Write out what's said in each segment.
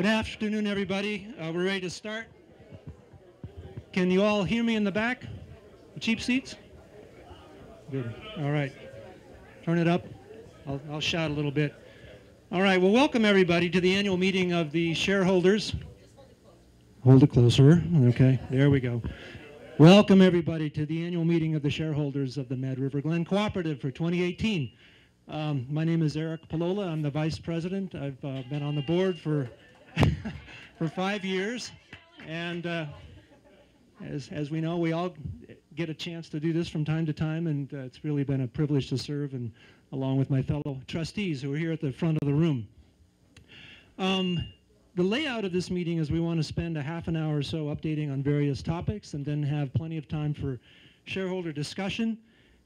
Good afternoon, everybody. We're ready to start. Can you all hear me in the back? The cheap seats? Good. All right. Turn it up. I'll shout a little bit. All right. Well, welcome, everybody, to the annual meeting of the shareholders. Hold it closer. Okay. There we go. Welcome, everybody, to the annual meeting of the shareholders of the Mad River Glen Cooperative for 2018. My name is Eric Palola. I'm the vice president. I've been on the board for 5 years, and as we know, we all get a chance to do this from time to time, and it's really been a privilege to serve, and along with my fellow trustees who are here at the front of the room. The layout of this meeting is we want to spend a half an hour or so updating on various topics, and then have plenty of time for shareholder discussion.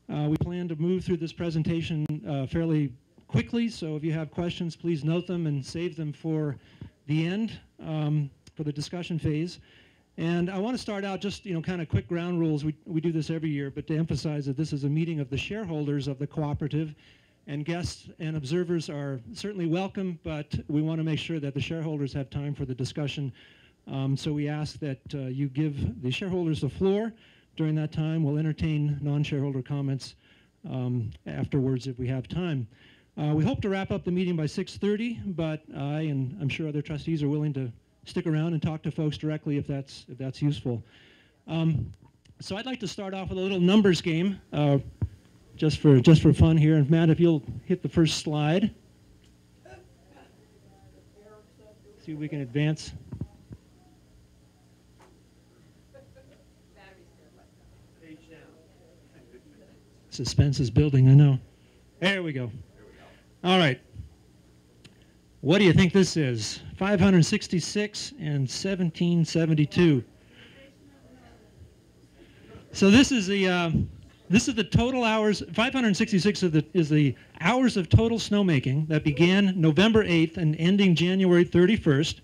We plan to move through this presentation fairly quickly, so if you have questions, please note them and save them for the end, for the discussion phase. And I want to start out just, kind of quick ground rules. We do this every year, but to emphasize that this is a meeting of the shareholders of the cooperative, and guests and observers are certainly welcome, but we want to make sure that the shareholders have time for the discussion. So we ask that you give the shareholders the floor during that time. We'll entertain non-shareholder comments afterwards if we have time. We hope to wrap up the meeting by 6:30, but I and I'm sure other trustees are willing to stick around and talk to folks directly if that's useful. So I'd like to start off with a little numbers game, just for fun here. And Matt, if you'll hit the first slide, see if we can advance. Suspense is building, I know. There we go. All right. What do you think this is? 566 and 1772. So this is the total hours. 566 is the hours of total snowmaking that began November 8th and ending January 31st.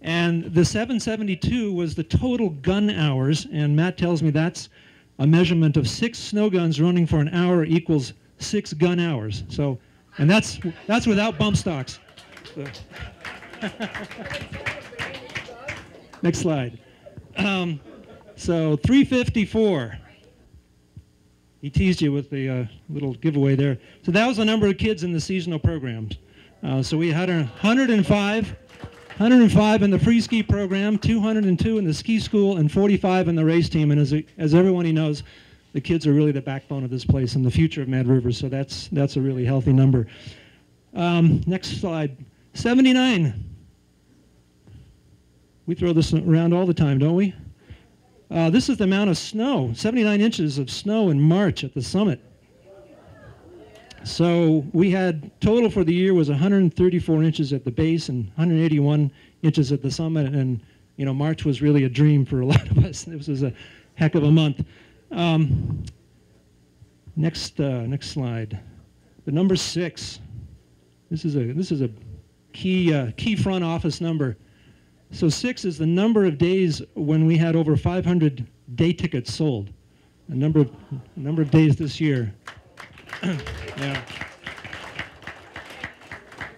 And the 772 was the total gun hours, and Matt tells me that's a measurement of 6 snow guns running for an hour equals 6 gun hours. So, and that's without bump stocks. So. Next slide. So 354. He teased you with the little giveaway there. So that was the number of kids in the seasonal programs. So we had 105 in the free ski program, 202 in the ski school, and 45 in the race team. And as everyone knows, the kids are really the backbone of this place and the future of Mad River. So that's a really healthy number. Next slide. 79. We throw this around all the time, don't we? This is the amount of snow, 79 inches of snow in March at the summit. So we had total for the year was 134 inches at the base and 181 inches at the summit. And, March was really a dream for a lot of us. This was a heck of a month. Next slide. The number 6. This is a key front office number. So 6 is the number of days when we had over 500 day tickets sold. A number of days this year. Yeah.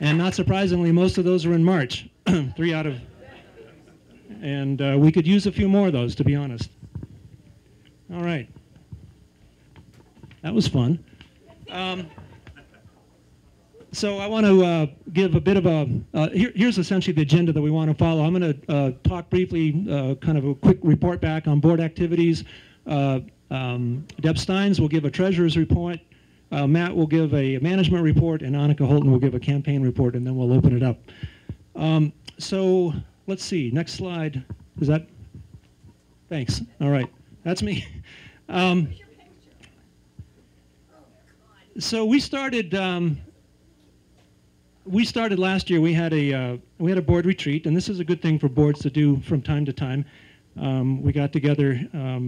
And not surprisingly, most of those are in March. 3 out of, and we could use a few more of those, to be honest. All right. That was fun. So I want to give a bit of here's essentially the agenda that we want to follow. I'm going to talk briefly, kind of a quick report back on board activities. Deb Steins will give a treasurer's report. Matt will give a management report, and Annika Holton will give a campaign report, and then we'll open it up. So let's see. Next slide. Is that? Thanks. All right. That's me. So we started last year. We had a board retreat, and this is a good thing for boards to do from time to time. We got together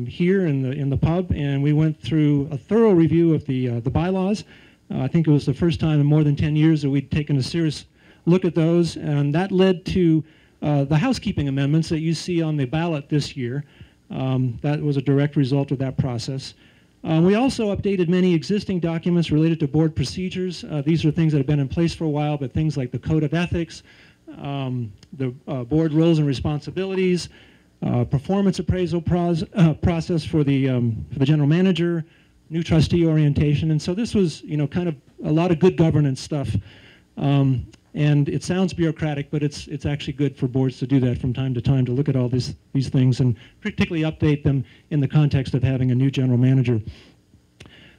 here in the pub, and we went through a thorough review of the bylaws. I think it was the first time in more than 10 years that we'd taken a serious look at those, and that led to the housekeeping amendments that you see on the ballot this year. That was a direct result of that process. We also updated many existing documents related to board procedures. These are things that have been in place for a while, but things like the Code of Ethics, the board roles and responsibilities, performance appraisal process for the general manager, new trustee orientation. And so this was, kind of a lot of good governance stuff. And it sounds bureaucratic, but it's actually good for boards to do that from time to time, to look at all these things and particularly update them in the context of having a new general manager.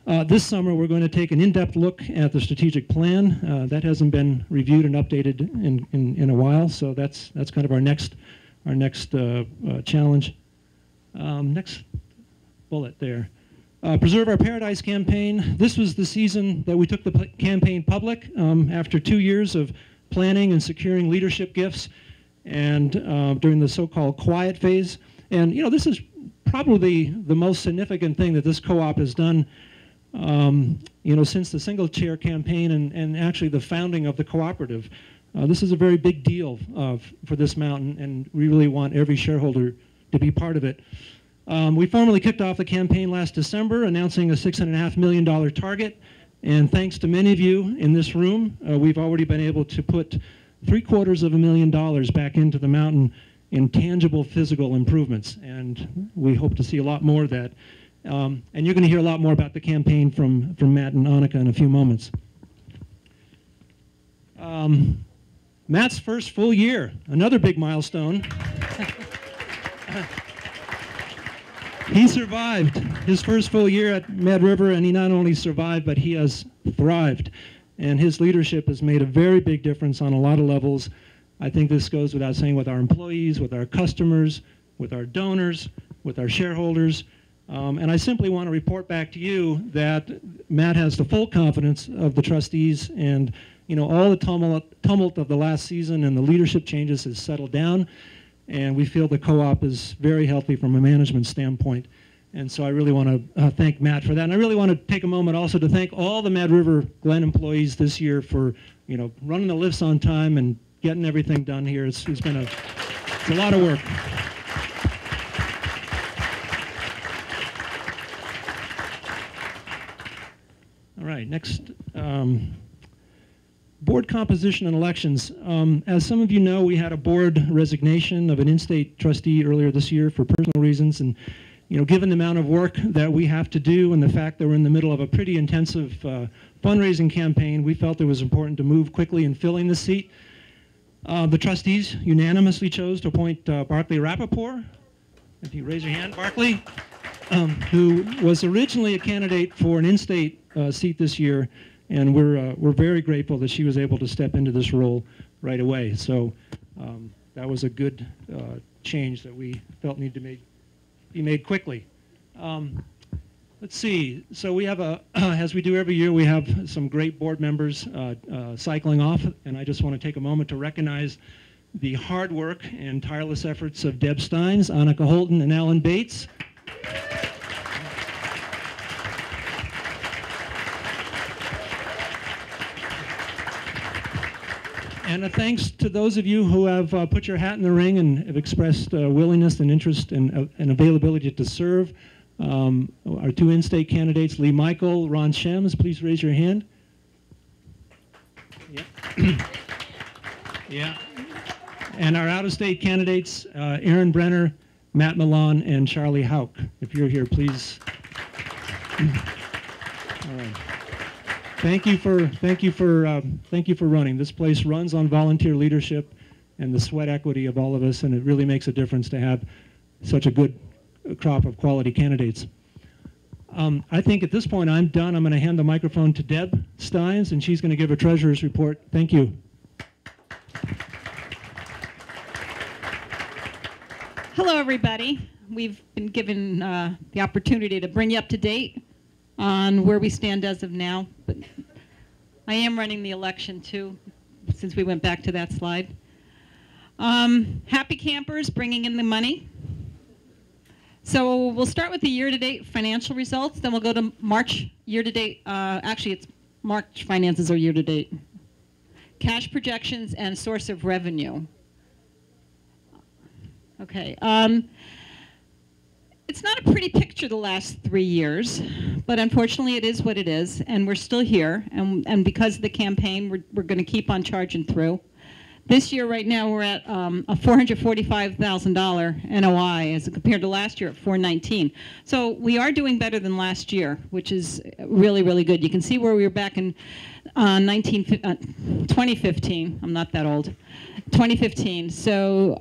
This summer, we're going to take an in-depth look at the strategic plan. That hasn't been reviewed and updated in a while, so that's kind of our next challenge. Next bullet there. Preserve Our Paradise campaign. This was the season that we took the campaign public after 2 years of planning and securing leadership gifts, and during the so-called quiet phase. And this is probably the most significant thing that this co-op has done since the single chair campaign and actually the founding of the cooperative. This is a very big deal for this mountain, and we really want every shareholder to be part of it. We formally kicked off the campaign last December, announcing a $6.5 million target. And thanks to many of you in this room, we've already been able to put $750,000 back into the mountain in tangible physical improvements. And we hope to see a lot more of that. And you're going to hear a lot more about the campaign from Matt and Annika in a few moments. Matt's first full year, another big milestone. He survived his first full year at Mad River, and he not only survived, but he has thrived. And his leadership has made a very big difference on a lot of levels. I think this goes without saying, with our employees, with our customers, with our donors, with our shareholders. And I simply want to report back to you that Matt has the full confidence of the trustees, and all the tumult of the last season and the leadership changes has settled down. And we feel the co-op is very healthy from a management standpoint. And so I really want to thank Matt for that. And I really want to take a moment also to thank all the Mad River Glen employees this year for, running the lifts on time and getting everything done here. It's been it's a lot of work. All right, next. Board composition and elections. As some of you know, we had a board resignation of an in-state trustee earlier this year for personal reasons, and given the amount of work that we have to do and the fact that we're in the middle of a pretty intensive fundraising campaign, we felt it was important to move quickly in filling the seat. The trustees unanimously chose to appoint Barclay Rappaport. If you raise your hand, Barclay, who was originally a candidate for an in-state seat this year. And we're very grateful that she was able to step into this role right away. So that was a good change that we felt needed to be made quickly. Let's see. So we have as we do every year, we have some great board members cycling off, and I just want to take a moment to recognize the hard work and tireless efforts of Deb Steins, Annika Holton, and Alan Bates. And a thanks to those of you who have put your hat in the ring and have expressed willingness and interest and availability to serve. Our two in-state candidates, Lee Michael, Ron Shems, please raise your hand. Yeah. Yeah. And our out-of-state candidates, Aaron Brenner, Matt Milan, and Charlie Hauk. If you're here, please. All right. Thank you for running. This place runs on volunteer leadership and the sweat equity of all of us, and it really makes a difference to have such a good crop of quality candidates. I think at this point I'm done. I'm going to hand the microphone to Deb Steins, and she's going to give a treasurer's report. Thank you. Hello, everybody. We've been given the opportunity to bring you up to date on where we stand as of now, but I am running the election too, since we went back to that slide. Happy campers bringing in the money. So we'll start with the year-to-date financial results, then we'll go to March year-to-date. Actually, it's March finances are year-to-date. Cash projections and source of revenue. Okay. It's not a pretty picture the last 3 years, but unfortunately it is what it is, and we're still here, and because of the campaign, we're going to keep on charging through. This year, right now, we're at a $445,000 NOI as compared to last year at $419. So we are doing better than last year, which is really, really good. You can see where we were back in 2015. I'm not that old. 2015. So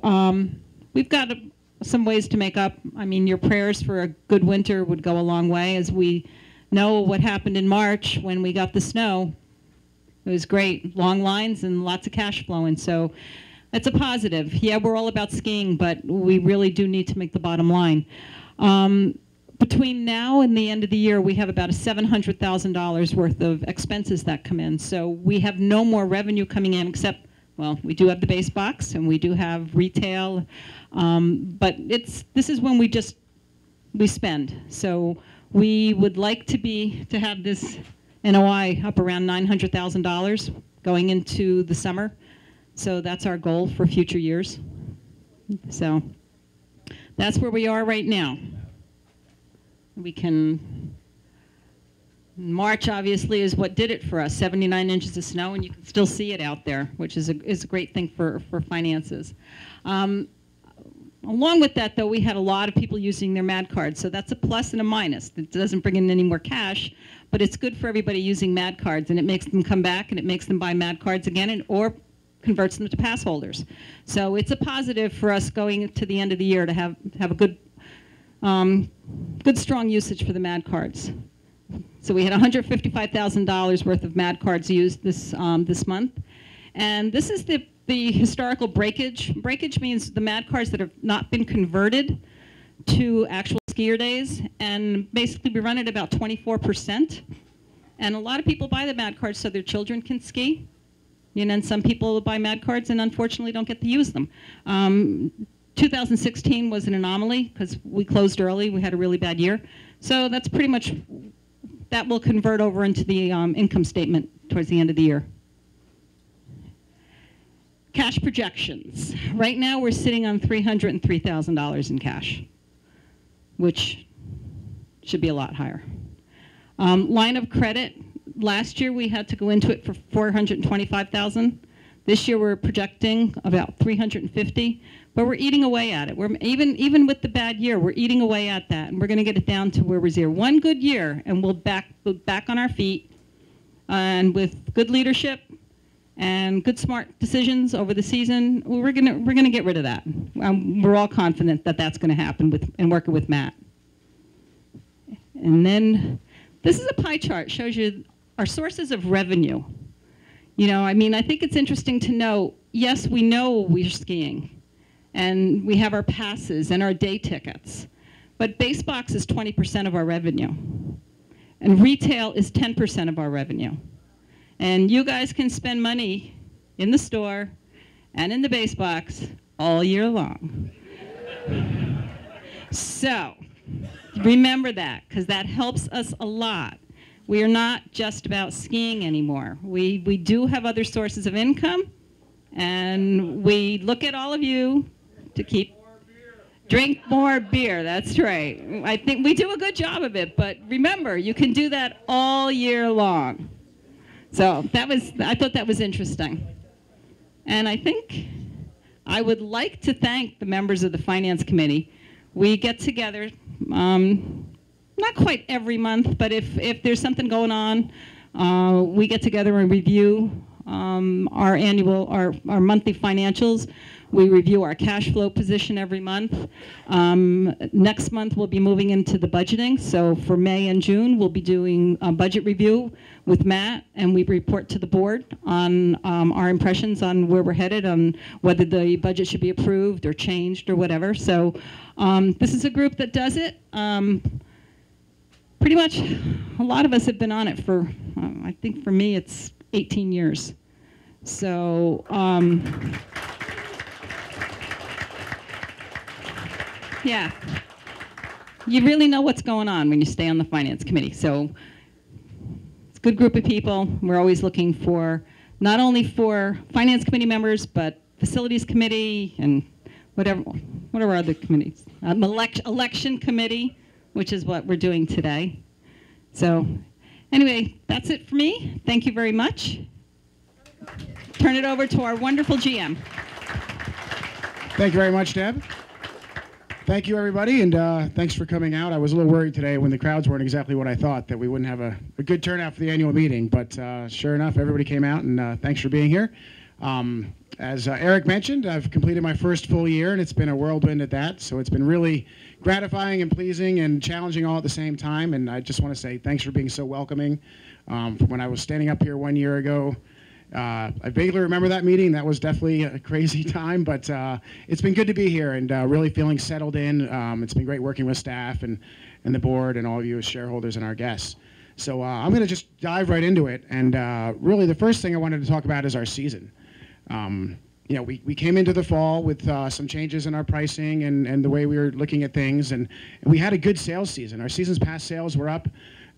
we've got some ways to make up. I mean, your prayers for a good winter would go a long way. As we know what happened in March when we got the snow, it was great. Long lines and lots of cash flowing. So it's a positive. Yeah, we're all about skiing, but we really do need to make the bottom line. Between now and the end of the year, we have about a $700,000 worth of expenses that come in. So we have no more revenue coming in except, well, we do have the base box and we do have retail, but this is when we spend. So we would like to have this NOI up around $900,000 going into the summer. So that's our goal for future years. So that's where we are right now. March obviously is what did it for us, 79 inches of snow, and you can still see it out there, which is a great thing for finances. Along with that, though, we had a lot of people using their MAD cards, so that's a plus and a minus. It doesn't bring in any more cash, but it's good for everybody using MAD cards, and it makes them come back, and it makes them buy MAD cards again, or converts them to pass holders. So it's a positive for us going to the end of the year to have a good strong usage for the MAD cards. So we had $155,000 worth of MAD cards used this month, and this is the historical breakage. Breakage means the MAD cards that have not been converted to actual skier days, and basically we run at about 24%. And a lot of people buy the MAD cards so their children can ski. You know, and some people buy MAD cards and unfortunately don't get to use them. 2016 was an anomaly because we closed early. We had a really bad year. So that's pretty much, that will convert over into the income statement towards the end of the year. Cash projections. Right now we're sitting on $303,000 in cash, which should be a lot higher. Line of credit, last year we had to go into it for $425,000. This year we're projecting about $350,000, but we're eating away at it. We're even with the bad year, we're eating away at that, and we're going to get it down to where we're zero. One good year, and we'll back on our feet, and with good leadership and good smart decisions over the season, we're gonna get rid of that. We're all confident that that's going to happen in working with Matt. And then this is a pie chart, shows you our sources of revenue. You know, I mean, I think it's interesting to know, yes, we know we're skiing, and we have our passes and our day tickets, but base box is 20% of our revenue, and retail is 10% of our revenue. And you guys can spend money in the store and in the base box all year long. So remember that, because that helps us a lot. We are not just about skiing anymore. We do have other sources of income, and we look at all of you to drink more beer. That's right. I think we do a good job of it, but remember, you can do that all year long. So I thought that was interesting. And I think I would like to thank the members of the Finance Committee. We get together, not quite every month, but if there's something going on, we get together and review our monthly financials. We review our cash flow position every month. Next month we'll be moving into the budgeting. So for May and June we'll be doing a budget review with Matt, and we report to the board on our impressions on where we're headed, on whether the budget should be approved or changed or whatever. So this is a group that does it. Pretty much a lot of us have been on it for, I think for me it's 18 years. So yeah, you really know what's going on when you stay on the Finance Committee. So it's a good group of people. We're always looking for, not only for Finance Committee members, but Facilities Committee and whatever other committees. Election Committee, which is what we're doing today. So anyway, that's it for me. Thank you very much. turn it over to our wonderful GM. Thank you very much, Deb. Thank you, everybody, and thanks for coming out. I was a little worried today when the crowds weren't exactly what I thought, that we wouldn't have a good turnout for the annual meeting, but sure enough, everybody came out, and thanks for being here. As Eric mentioned, I've completed my first full year, and it's been a whirlwind at that, so it's been really gratifying and pleasing and challenging all at the same time, and I just want to say thanks for being so welcoming. From when I was standing up here 1 year ago, I vaguely remember that meeting. That was definitely a crazy time, but it's been good to be here and really feeling settled in. It's been great working with staff and the board and all of you as shareholders and our guests. So I'm going to just dive right into it, and really the first thing I wanted to talk about is our season. You know, we came into the fall with some changes in our pricing and the way we were looking at things, and we had a good sales season. Our season's past sales were up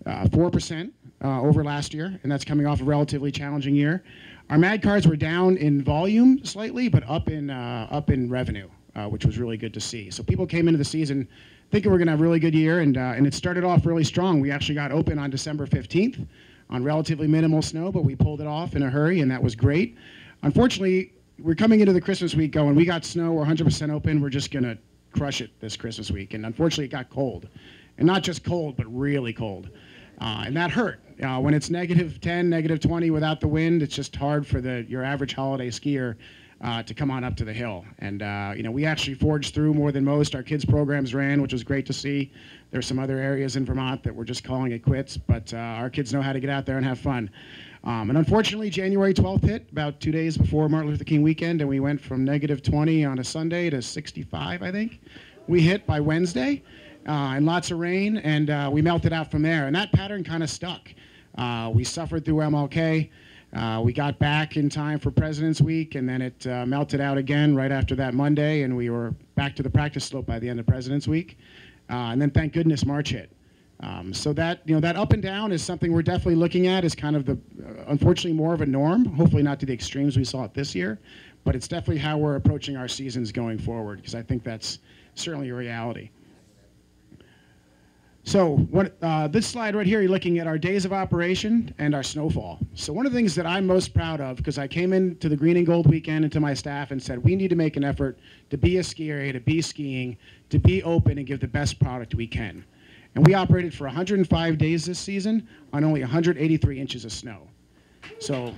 4% over last year, and that's coming off a relatively challenging year. Our MAD cards were down in volume slightly, but up in revenue, which was really good to see. So people came into the season thinking we're going to have a really good year, and it started off really strong. We actually got open on December 15th on relatively minimal snow, but we pulled it off in a hurry, and that was great. Unfortunately, we're coming into the Christmas week going, we got snow, we're 100% open, we're just going to crush it this Christmas week. And unfortunately, it got cold. And not just cold, but really cold. And that hurt. When it's -10, -20 without the wind, it's just hard for your average holiday skier to come on up to the hill. And you know, we actually forged through more than most. Our kids' programs ran, which was great to see. There's some other areas in Vermont that we're just calling it quits, but our kids know how to get out there and have fun. And unfortunately, January 12th hit about 2 days before Martin Luther King weekend, and we went from -20 on a Sunday to 65, I think. We hit by Wednesday, and lots of rain, and we melted out from there. And that pattern kind of stuck. We suffered through MLK. We got back in time for President's Week, and then it melted out again right after that Monday, and we were back to the practice slope by the end of President's Week. And then, thank goodness, March hit. So that, you know, that up and down is something we're definitely looking at as kind of the, unfortunately, more of a norm. Hopefully not to the extremes we saw it this year, but it's definitely how we're approaching our seasons going forward, because I think that's certainly a reality. So this slide right here, you're looking at our days of operation and our snowfall. So one of the things that I'm most proud of, because I came into the Green and Gold weekend and to my staff and said, we need to make an effort to be a ski area, to be skiing, to be open and give the best product we can. And we operated for 105 days this season on only 183 inches of snow. So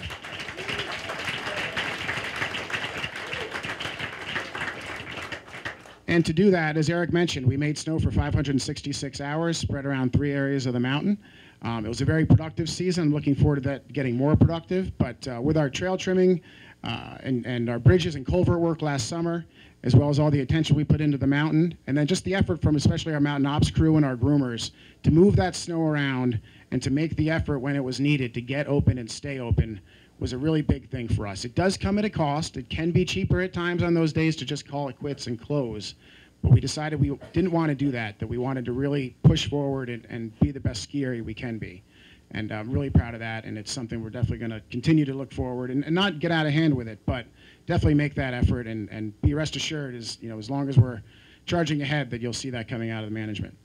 and to do that, as Eric mentioned, we made snow for 566 hours, spread around 3 areas of the mountain. It was a very productive season. I'm looking forward to that getting more productive. But with our trail trimming and our bridges and culvert work last summer, as well as all the attention we put into the mountain, and then just the effort from especially our mountain ops crew and our groomers to move that snow around and to make the effort when it was needed to get open and stay open was a really big thing for us. It does come at a cost. It can be cheaper at times on those days to just call it quits and close. But we decided we didn't want to do that, that we wanted to really push forward and be the best ski area we can be. And I'm really proud of that, and it's something we're definitely going to continue to look forward and not get out of hand with it, but definitely make that effort and be rest assured, as you know, as long as we're charging ahead, that you'll see that coming out of the management.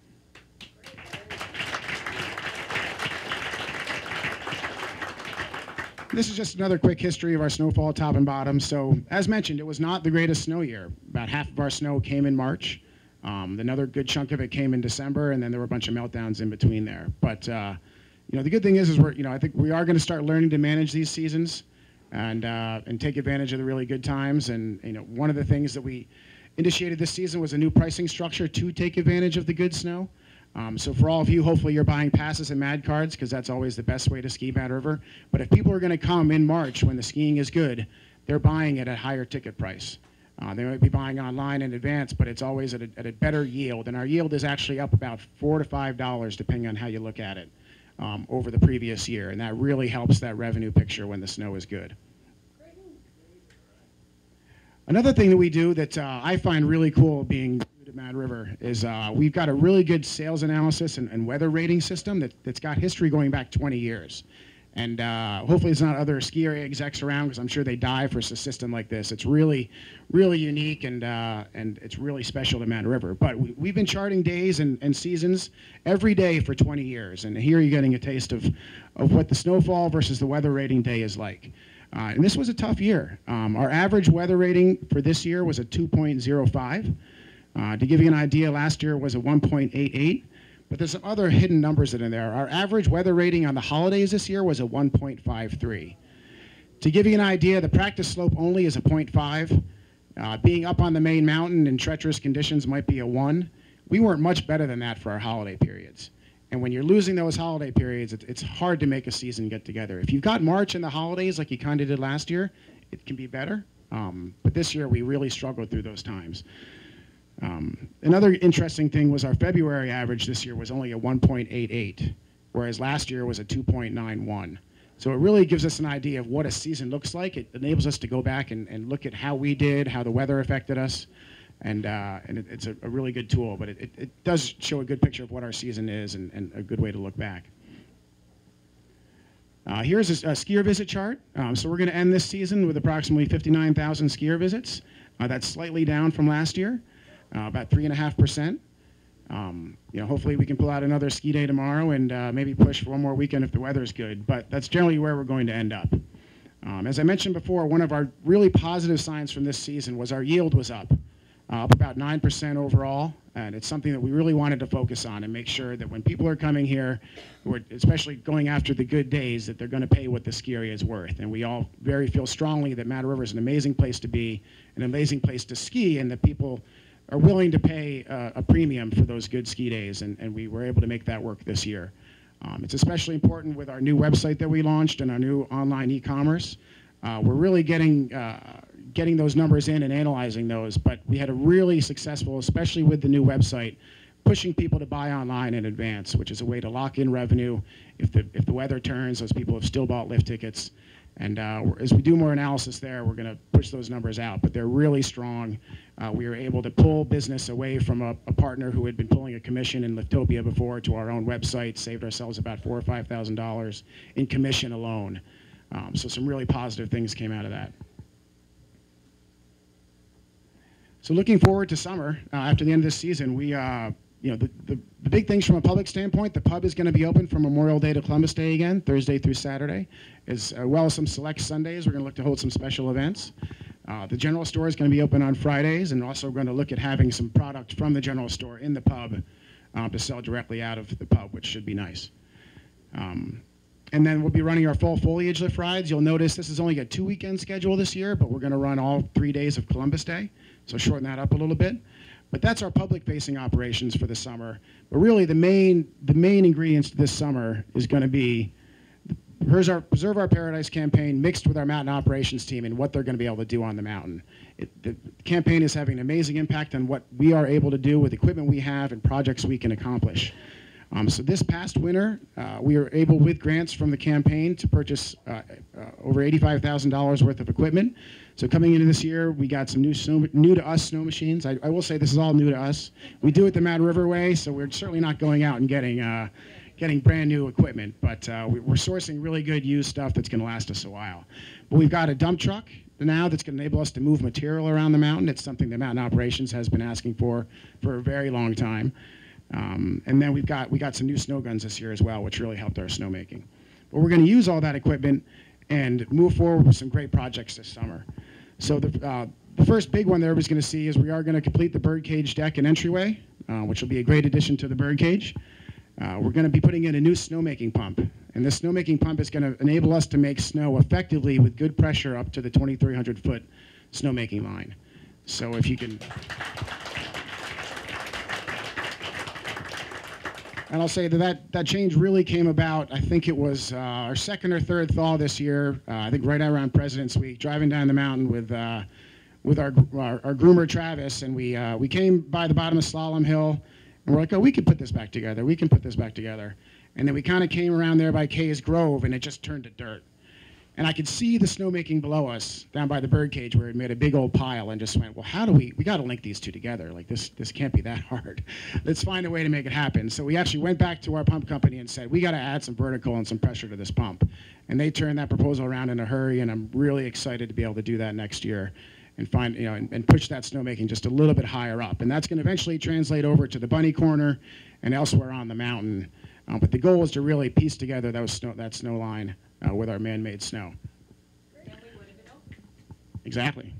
This is just another quick history of our snowfall top and bottom. So as mentioned, it was not the greatest snow year. About half of our snow came in March. Another good chunk of it came in December, and then there were a bunch of meltdowns in between there. But you know, the good thing is we're, you know, I think we are going to start learning to manage these seasons and take advantage of the really good times. And you know, one of the things that we initiated this season was a new pricing structure to take advantage of the good snow. So for all of you, hopefully you're buying passes and MAD cards, because that's always the best way to ski Mad River. But if people are going to come in March when the skiing is good, they're buying it at a higher ticket price. They might be buying online in advance, but it's always at a better yield. And our yield is actually up about $4 to $5, depending on how you look at it, over the previous year. And that really helps that revenue picture when the snow is good. Another thing that we do that I find really cool being at Mad River is we've got a really good sales analysis and weather rating system that's got history going back 20 years. And hopefully it's not other ski area execs around, because I'm sure they die for a system like this. It's really, really unique, and it's really special to Mad River. But we've been charting days and seasons every day for 20 years. And here you're getting a taste of what the snowfall versus the weather rating day is like. And this was a tough year. Our average weather rating for this year was a 2.05. To give you an idea, last year was a 1.88. But there's some other hidden numbers that are in there. Our average weather rating on the holidays this year was a 1.53. To give you an idea, the practice slope only is a 0.5. Being up on the main mountain in treacherous conditions might be a 1. We weren't much better than that for our holiday periods. And when you're losing those holiday periods, it's hard to make a season get together. If you've got March and the holidays like you kind of did last year, it can be better. But this year, we really struggled through those times. Another interesting thing was our February average this year was only a 1.88, whereas last year was a 2.91. So it really gives us an idea of what a season looks like. It enables us to go back and look at how we did, how the weather affected us, and it's a really good tool. But it does show a good picture of what our season is and a good way to look back. Here's a skier visit chart. So we're going to end this season with approximately 59,000 skier visits. That's slightly down from last year, about 3.5%. Hopefully we can pull out another ski day tomorrow and maybe push for one more weekend if the weather's good, but that's generally where we're going to end up. As I mentioned before, one of our really positive signs from this season was our yield was up about 9% overall, and it's something that we really wanted to focus on and make sure that when people are coming here, especially going after the good days, that they're going to pay what the ski area is worth. And we all feel strongly that Mad River is an amazing place to be, an amazing place to ski, and that people are willing to pay a premium for those good ski days, and we were able to make that work this year. It's especially important with our new website that we launched and our new online e-commerce. We're really getting those numbers in and analyzing those, but we had a really successful, especially with the new website, pushing people to buy online in advance, which is a way to lock in revenue. If the weather turns, those people have still bought lift tickets. And as we do more analysis there, we're going to push those numbers out. But they're really strong. We were able to pull business away from a partner who had been pulling a commission in Liftopia before to our own website, saved ourselves about $4,000 or $5,000 in commission alone. So some really positive things came out of that. So looking forward to summer, after the end of this season, we the big things from a public standpoint, the pub is going to be open from Memorial Day to Columbus Day again, Thursday through Saturday, as well as some select Sundays. We're going to look to hold some special events. The general store is going to be open on Fridays, and also we're going to look at having some product from the general store in the pub to sell directly out of the pub, which should be nice. And then we'll be running our full foliage lift rides. You'll notice this is only a 2-weekend schedule this year, but we're going to run all 3 days of Columbus Day, so shorten that up a little bit. But that's our public-facing operations for the summer. But really, the main ingredients this summer is going to be Preserve Our Paradise campaign mixed with our mountain operations team and what they're going to be able to do on the mountain. The campaign is having an amazing impact on what we are able to do with equipment we have and projects we can accomplish. So this past winter, we were able, with grants from the campaign, to purchase over $85,000 worth of equipment. So coming into this year, we got some new to us snow machines. I will say this is all new to us. We do it the Mad River way, so we're certainly not going out and getting brand new equipment, but we're sourcing really good used stuff that's going to last us a while. But we've got a dump truck now that's going to enable us to move material around the mountain. It's something that Mountain Operations has been asking for a very long time. And then we got some new snow guns this year as well, which really helped our snowmaking. But we're going to use all that equipment and move forward with some great projects this summer. So the first big one that everybody's going to see is we are going to complete the birdcage deck and entryway, which will be a great addition to the birdcage. We're going to be putting in a new snowmaking pump, and this snowmaking pump is going to enable us to make snow effectively with good pressure up to the 2,300-foot snowmaking line. So if you can... And I'll say that change really came about, I think it was our second or third thaw this year, I think right around President's Week, driving down the mountain with our groomer Travis, and we came by the bottom of Slalom Hill, and we're like, oh, we could put this back together. We can put this back together. And then we kind of came around there by Kay's Grove, and it just turned to dirt. And I could see the snowmaking below us down by the birdcage where it made a big old pile, and just went, well, how do we got to link these two together. Like, this can't be that hard. Let's find a way to make it happen. So we actually went back to our pump company and said, we got to add some vertical and some pressure to this pump. And they turned that proposal around in a hurry, and I'm really excited to be able to do that next year and find, and push that snowmaking just a little bit higher up. And that's going to eventually translate over to the bunny corner and elsewhere on the mountain. But the goal is to really piece together that snow line with our man-made snow. Can't wait exactly.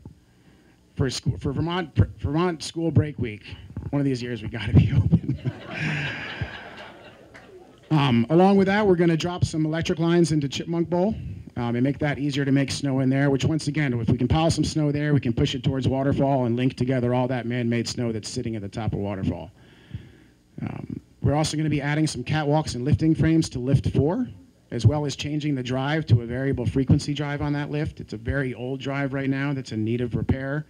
For Vermont School Break Week, one of these years we got to be open. Along with that, we're going to drop some electric lines into Chipmunk Bowl and make that easier to make snow in there, which once again, if we can pile some snow there, we can push it towards Waterfall and link together all that man-made snow that's sitting at the top of Waterfall. We're also going to be adding some catwalks and lifting frames to Lift 4, as well as changing the drive to a variable frequency drive on that lift. It's a very old drive right now that's in need of repair.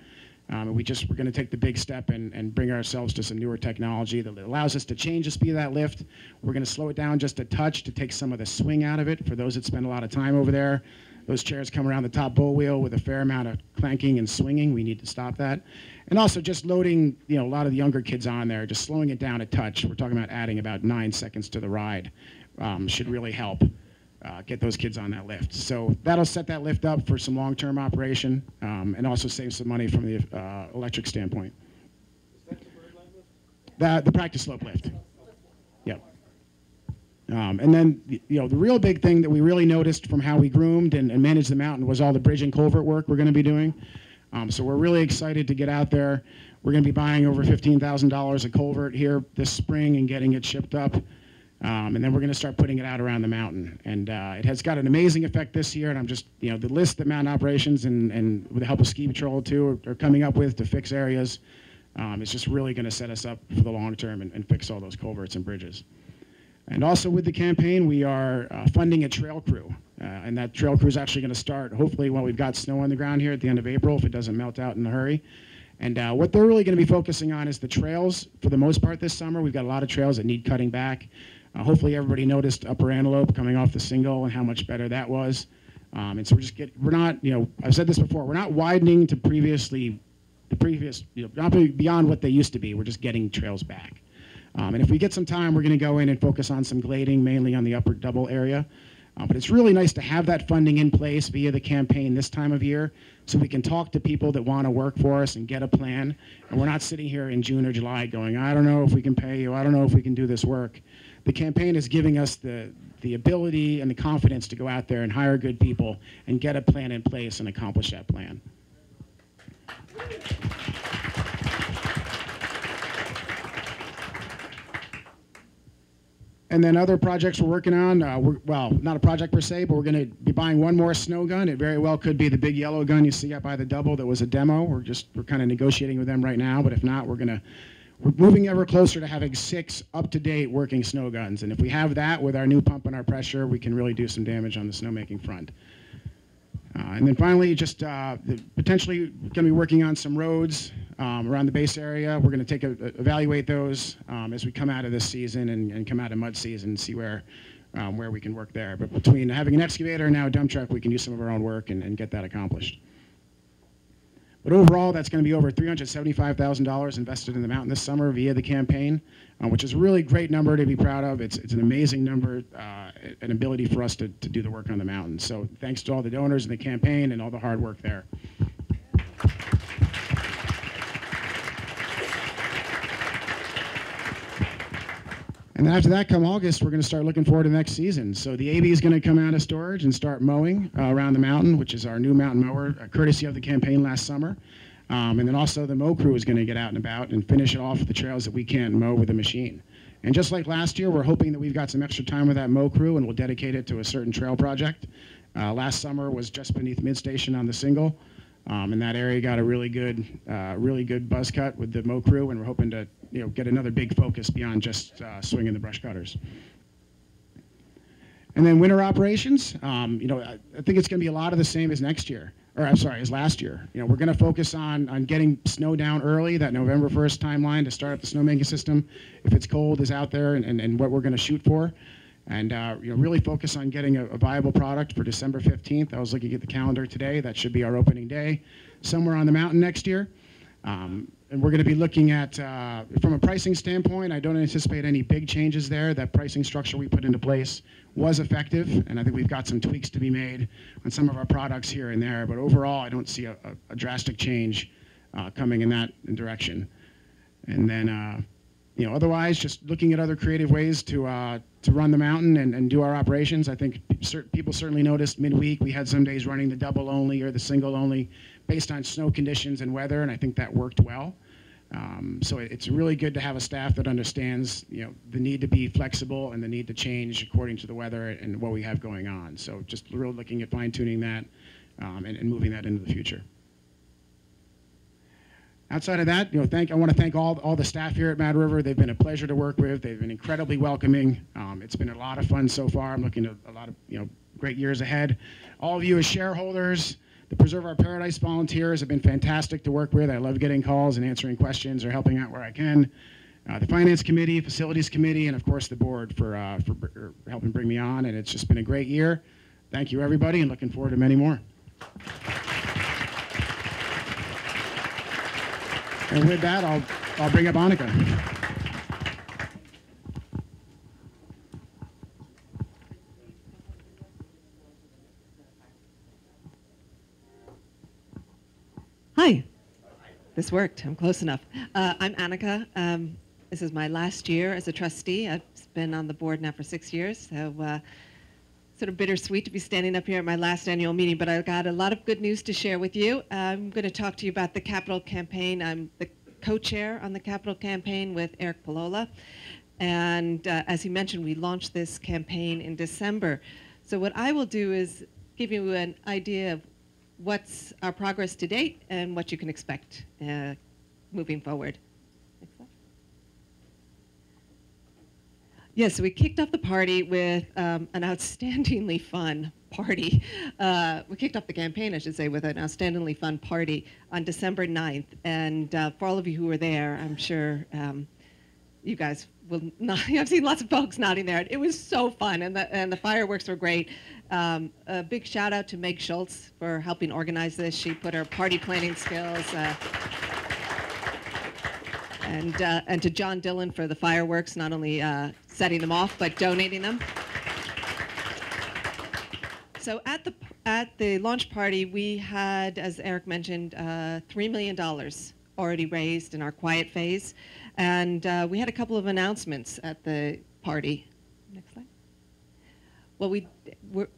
And we're going to take the big step and bring ourselves to some newer technology that allows us to change the speed of that lift. We're going to slow it down just a touch to take some of the swing out of it for those that spend a lot of time over there. Those chairs come around the top bowl wheel with a fair amount of clanking and swinging. We need to stop that. And also just loading, a lot of the younger kids on there, just slowing it down a touch. We're talking about adding about 9 seconds to the ride. Should really help get those kids on that lift. So that'll set that lift up for some long-term operation and also save some money from the electric standpoint. Is that the bird lift? The practice slope lift. Yep. And then, the real big thing that we really noticed from how we groomed and managed the mountain was all the bridge and culvert work we're going to be doing. So we're really excited to get out there. We're going to be buying over $15,000 of culvert here this spring and getting it shipped up. And then we're going to start putting it out around the mountain. And it has got an amazing effect this year. And I'm just, the list that Mountain Operations and with the help of Ski Patrol, too, are coming up with to fix areas. It's just really going to set us up for the long term and fix all those culverts and bridges. And also with the campaign, we are funding a trail crew. And that trail crew is actually going to start, hopefully, when we've got snow on the ground here at the end of April, if it doesn't melt out in a hurry. And what they're really going to be focusing on is the trails for the most part this summer. We've got a lot of trails that need cutting back. Hopefully everybody noticed Upper Antelope coming off the single and how much better that was. And so we're not, I've said this before, we're not widening to not beyond what they used to be. We're just getting trails back. And if we get some time, we're going to go in and focus on some glading, mainly on the upper double area. But it's really nice to have that funding in place via the campaign this time of year so we can talk to people that want to work for us and get a plan. And we're not sitting here in June or July going, I don't know if we can pay you. I don't know if we can do this work. The campaign is giving us the ability and the confidence to go out there and hire good people and get a plan in place and accomplish that plan. And then other projects we're working on, well, not a project per se, but we're going to be buying one more snow gun. It very well could be the big yellow gun you see up by the double that was a demo. We're kind of negotiating with them right now, but if not, we're moving ever closer to having 6 up-to-date working snow guns. And if we have that with our new pump and our pressure, we can really do some damage on the snowmaking front. And then finally, just potentially going to be working on some roads around the base area. We're going to evaluate those as we come out of this season and come out of mud season and see where we can work there. But between having an excavator and now a dump truck, we can do some of our own work and get that accomplished. But overall, that's going to be over $375,000 invested in the mountain this summer via the campaign, which is a really great number to be proud of. It's an amazing number, an ability for us to do the work on the mountain. So thanks to all the donors in the campaign and all the hard work there. And then after that, come August, we're going to start looking forward to the next season. So the AB is going to come out of storage and start mowing around the mountain, which is our new mountain mower, courtesy of the campaign last summer. And then also the mow crew is going to get out and about and finish it off with the trails that we can't mow with a machine. And just like last year, we're hoping that we've got some extra time with that mow crew and we'll dedicate it to a certain trail project. Last summer was just beneath Midstation on the single. And that area got a really good buzz cut with the mow crew, and we're hoping to get another big focus beyond just swinging the brush cutters. And then winter operations, I think it's going to be a lot of the same as last year. We're going to focus on getting snow down early, that November 1st timeline to start up the snowmaking system. If it's cold, is out there, and what we're going to shoot for. And really focus on getting a viable product for December 15th. I was looking at the calendar today. That should be our opening day, somewhere on the mountain next year. And we're going to be looking at, from a pricing standpoint, I don't anticipate any big changes there. That pricing structure we put into place was effective, and I think we've got some tweaks to be made on some of our products here and there. But overall, I don't see a drastic change coming in that direction. And then Otherwise, just looking at other creative ways to run the mountain and do our operations. I think people certainly noticed midweek we had some days running the double only or the single only based on snow conditions and weather, and I think that worked well. So it's really good to have a staff that understands, the need to be flexible and the need to change according to the weather and what we have going on. So just really looking at fine-tuning that and moving that into the future. Outside of that, I want to thank all the staff here at Mad River. They've been a pleasure to work with. They've been incredibly welcoming. It's been a lot of fun so far. I'm looking at a lot of great years ahead. All of you as shareholders, the Preserve Our Paradise volunteers have been fantastic to work with. I love getting calls and answering questions or helping out where I can. The Finance Committee, Facilities Committee, and of course the board for helping bring me on. And it's just been a great year. Thank you, everybody, and looking forward to many more. And with that, I'll bring up Annika. Hi. This worked. I'm close enough. I'm Annika. This is my last year as a trustee. I've been on the board now for 6 years, so sort of bittersweet to be standing up here at my last annual meeting, but I've got a lot of good news to share with you. I'm going to talk to you about the capital campaign. I'm the co-chair on the capital campaign with Eric Palola, and as he mentioned, we launched this campaign in December. So what I will do is give you an idea of what's our progress to date and what you can expect moving forward. Next slide. Yes, so we kicked off the party with an outstandingly fun party. We kicked off the campaign, I should say, with an outstandingly fun party on December 9th. And for all of you who were there, I'm sure you guys will not, I've seen lots of folks nodding there. It was so fun, and the fireworks were great. A big shout out to Meg Schultz for helping organize this. She put her party planning skills. And to John Dillon for the fireworks, not only setting them off, but donating them. So at the launch party, we had, as Eric mentioned, $3 million already raised in our quiet phase. And we had a couple of announcements at the party. Next slide. Well, we were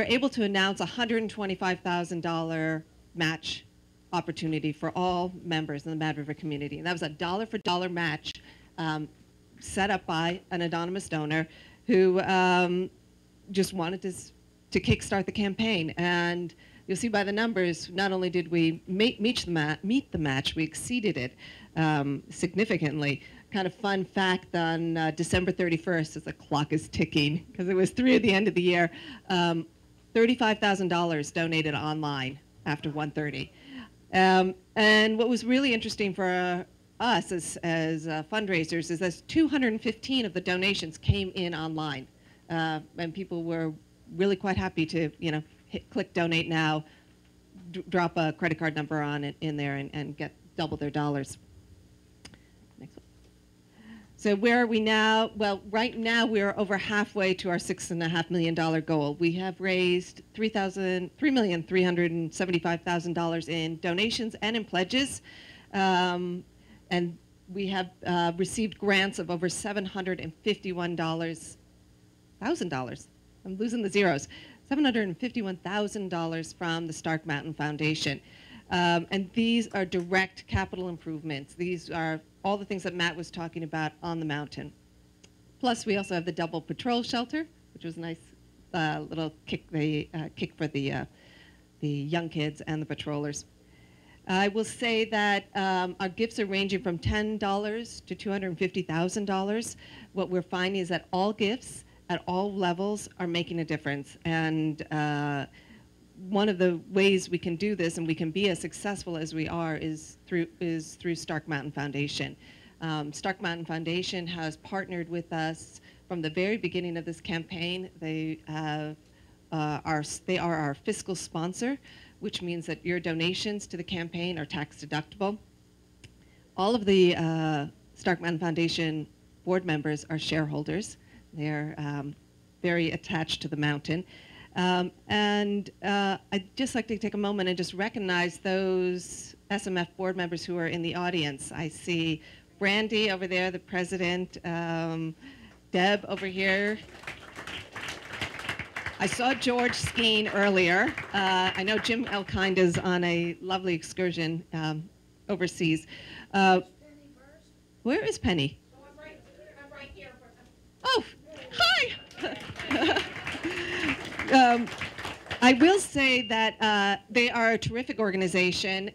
able to announce a $125,000 match opportunity for all members in the Mad River community. And that was a dollar-for-dollar match set up by an anonymous donor who just wanted to kickstart the campaign. And you'll see by the numbers, not only did we meet the match, we exceeded it significantly. Kind of fun fact on December 31st, as the clock is ticking, because it was 3 at the end of the year, $35,000 donated online after 1:30. And what was really interesting for us as fundraisers is that 215 of the donations came in online, and people were really quite happy to click donate now, drop a credit card number on it in there, and get double their dollars. Next one. So where are we now? Well, right now we're over halfway to our $6.5 million goal. We have raised $3,375,000 in donations and in pledges, and we have received grants of over $751,000. I'm losing the zeros. $751,000 from the Stark Mountain Foundation. And these are direct capital improvements. These are all the things that Matt was talking about on the mountain. Plus, we also have the double patrol shelter, which was a nice little kick for the young kids and the patrollers. I will say that our gifts are ranging from $10 to $250,000. What we're finding is that all gifts at all levels are making a difference. And one of the ways we can do this and we can be as successful as we are is through Stark Mountain Foundation. Stark Mountain Foundation has partnered with us from the very beginning of this campaign. They are our fiscal sponsor, which means that your donations to the campaign are tax deductible. All of the Stark Mountain Foundation board members are shareholders. They're very attached to the mountain. And I'd just like to take a moment and just recognize those SMF board members who are in the audience. I see Brandy over there, the president, Deb over here. I saw George skiing earlier. I know Jim Elkind is on a lovely excursion overseas. Where is Penny? I'm right here. Oh, hi. I will say that they are a terrific organization.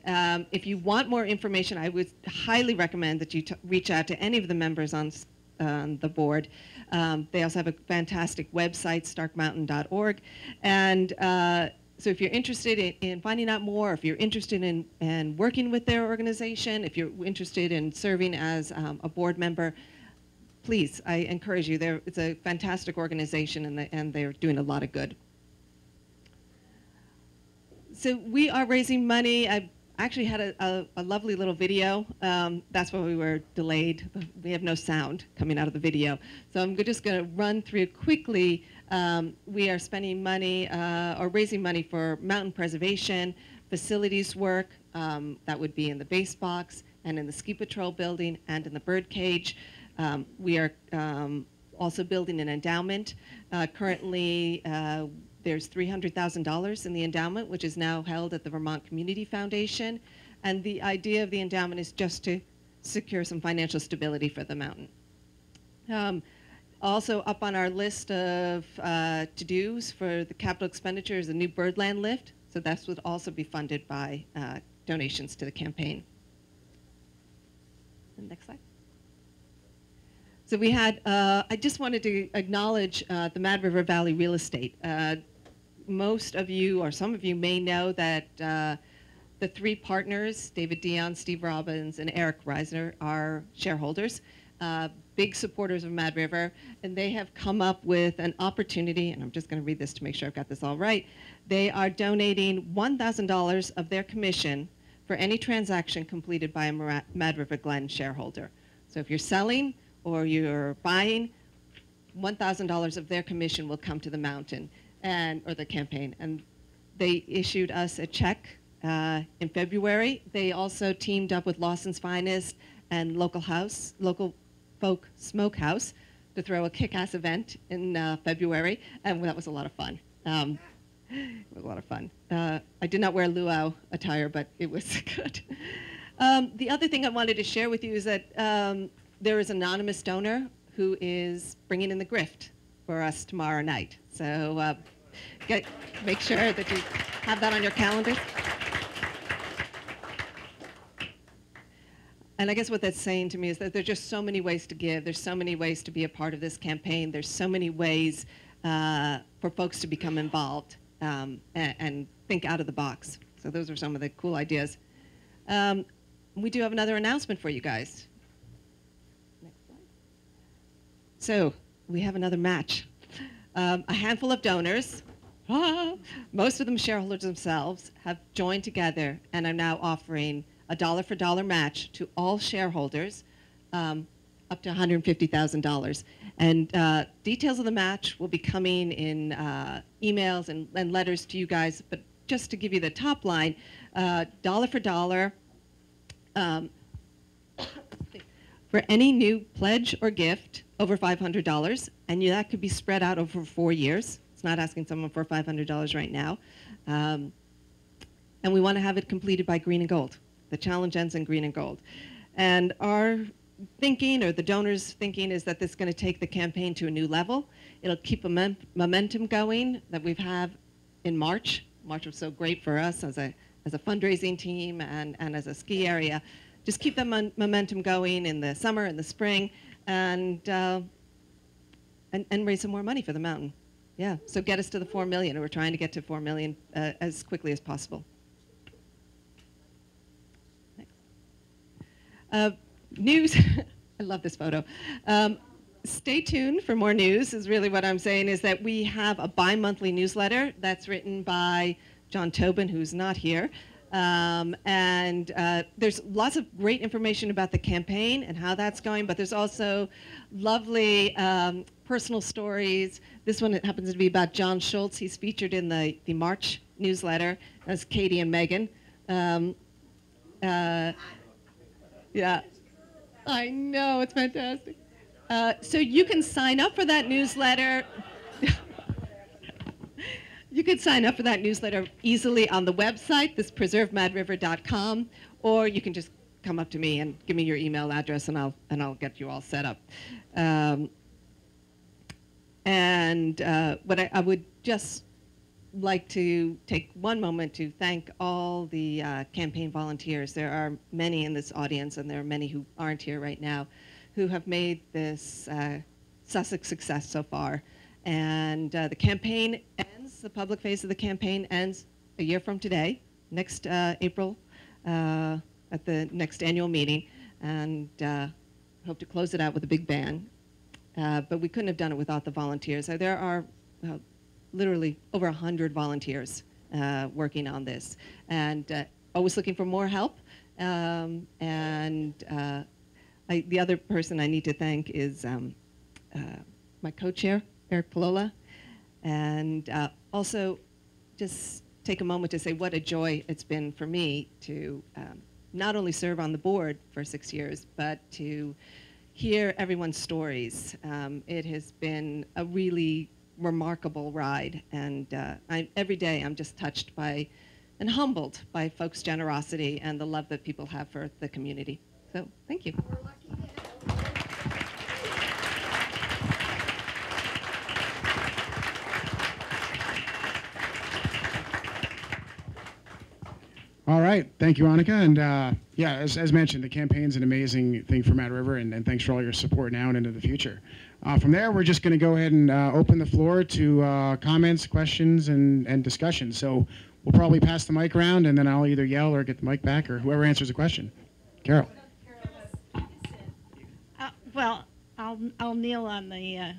If you want more information, I would highly recommend that you reach out to any of the members on the board. They also have a fantastic website, starkmountain.org. And so if you're interested in finding out more, if you're interested in working with their organization, if you're interested in serving as a board member, please, I encourage you. It's a fantastic organization, and they're doing a lot of good. So we are raising money. I actually had a lovely little video. That's why we were delayed. We have no sound coming out of the video. So I'm just going to run through quickly. We are spending money or raising money for mountain preservation, facilities work. That would be in the base box and in the ski patrol building and in the birdcage. We are also building an endowment. Currently, there's $300,000 in the endowment, which is now held at the Vermont Community Foundation. And the idea of the endowment is just to secure some financial stability for the mountain. Also up on our list of to-dos for the capital expenditures, a new birdland lift. So that would also be funded by donations to the campaign. And next slide. So we had, I just wanted to acknowledge the Mad River Valley real estate. Most of you, or some of you, may know that the three partners, David Dion, Steve Robbins, and Eric Reisner, are shareholders, big supporters of Mad River, and they have come up with an opportunity, and I'm just going to read this to make sure I've got this all right. They are donating $1,000 of their commission for any transaction completed by a Mad River Glen shareholder. So if you're selling or you're buying, $1,000 of their commission will come to the mountain or the campaign. And they issued us a check in February. They also teamed up with Lawson's Finest and Local Folk Smokehouse to throw a kick-ass event in February, and that was a lot of fun. It was a lot of fun. I did not wear luau attire, but it was good. The other thing I wanted to share with you is that there is an anonymous donor who is bringing in the grift for us tomorrow night. So make sure that you have that on your calendar. And I guess what that's saying to me is that there's just so many ways to give. There's so many ways to be a part of this campaign. There's so many ways for folks to become involved and think out of the box. So those are some of the cool ideas. We do have another announcement for you guys. Next slide. So we have another match. A handful of donors, most of them shareholders themselves, have joined together and are now offering a dollar-for-dollar match to all shareholders up to $150,000. And details of the match will be coming in emails and letters to you guys, but just to give you the top line, dollar for dollar, for any new pledge or gift over $500, and that could be spread out over 4 years. It's not asking someone for $500 right now. And we want to have it completed by green and gold. The challenge ends in green and gold. And our thinking, or the donors' thinking, is that this is going to take the campaign to a new level. It'll keep momentum going that we've had in March. March was so great for us as a fundraising team and as a ski area. Just keep the momentum going in the summer and the spring, and raise some more money for the mountain. Yeah, so get us to the 4 million. We're trying to get to 4 million as quickly as possible. News, I love this photo. Stay tuned for more news is really what I'm saying, is that we have a bi-monthly newsletter that's written by John Tobin, who's not here. There's lots of great information about the campaign and how that's going, but there's also lovely personal stories. This one happens to be about John Schultz. He's featured in the March newsletter as Katie and Megan. Yeah. I know, it's fantastic. So you can sign up for that newsletter. You can sign up for that newsletter easily on the website, thispreservedmadriver.com, or you can just come up to me and give me your email address, and I'll get you all set up. What I would just like to take one moment to thank all the campaign volunteers. There are many in this audience, and there are many who aren't here right now, who have made this Sussex success so far. And the campaign ends, the public phase of the campaign ends a year from today, next April, at the next annual meeting, and hope to close it out with a big bang. But we couldn't have done it without the volunteers. There are literally over 100 volunteers working on this, and always looking for more help. The other person I need to thank is my co-chair, Eric Palola, and also just take a moment to say what a joy it's been for me to not only serve on the board for 6 years, but to hear everyone's stories. It has been a really remarkable ride, and every day I'm just touched by and humbled by folks' generosity and the love that people have for the community. So thank you. All right, thank you, Annika. And yeah, as mentioned, the campaign's an amazing thing for Mad River, and thanks for all your support now and into the future. From there, we're just going to go ahead and open the floor to comments, questions, and discussion. So we'll probably pass the mic around, and then I'll either yell or get the mic back, or whoever answers the question. Carol. Well, I'll kneel on the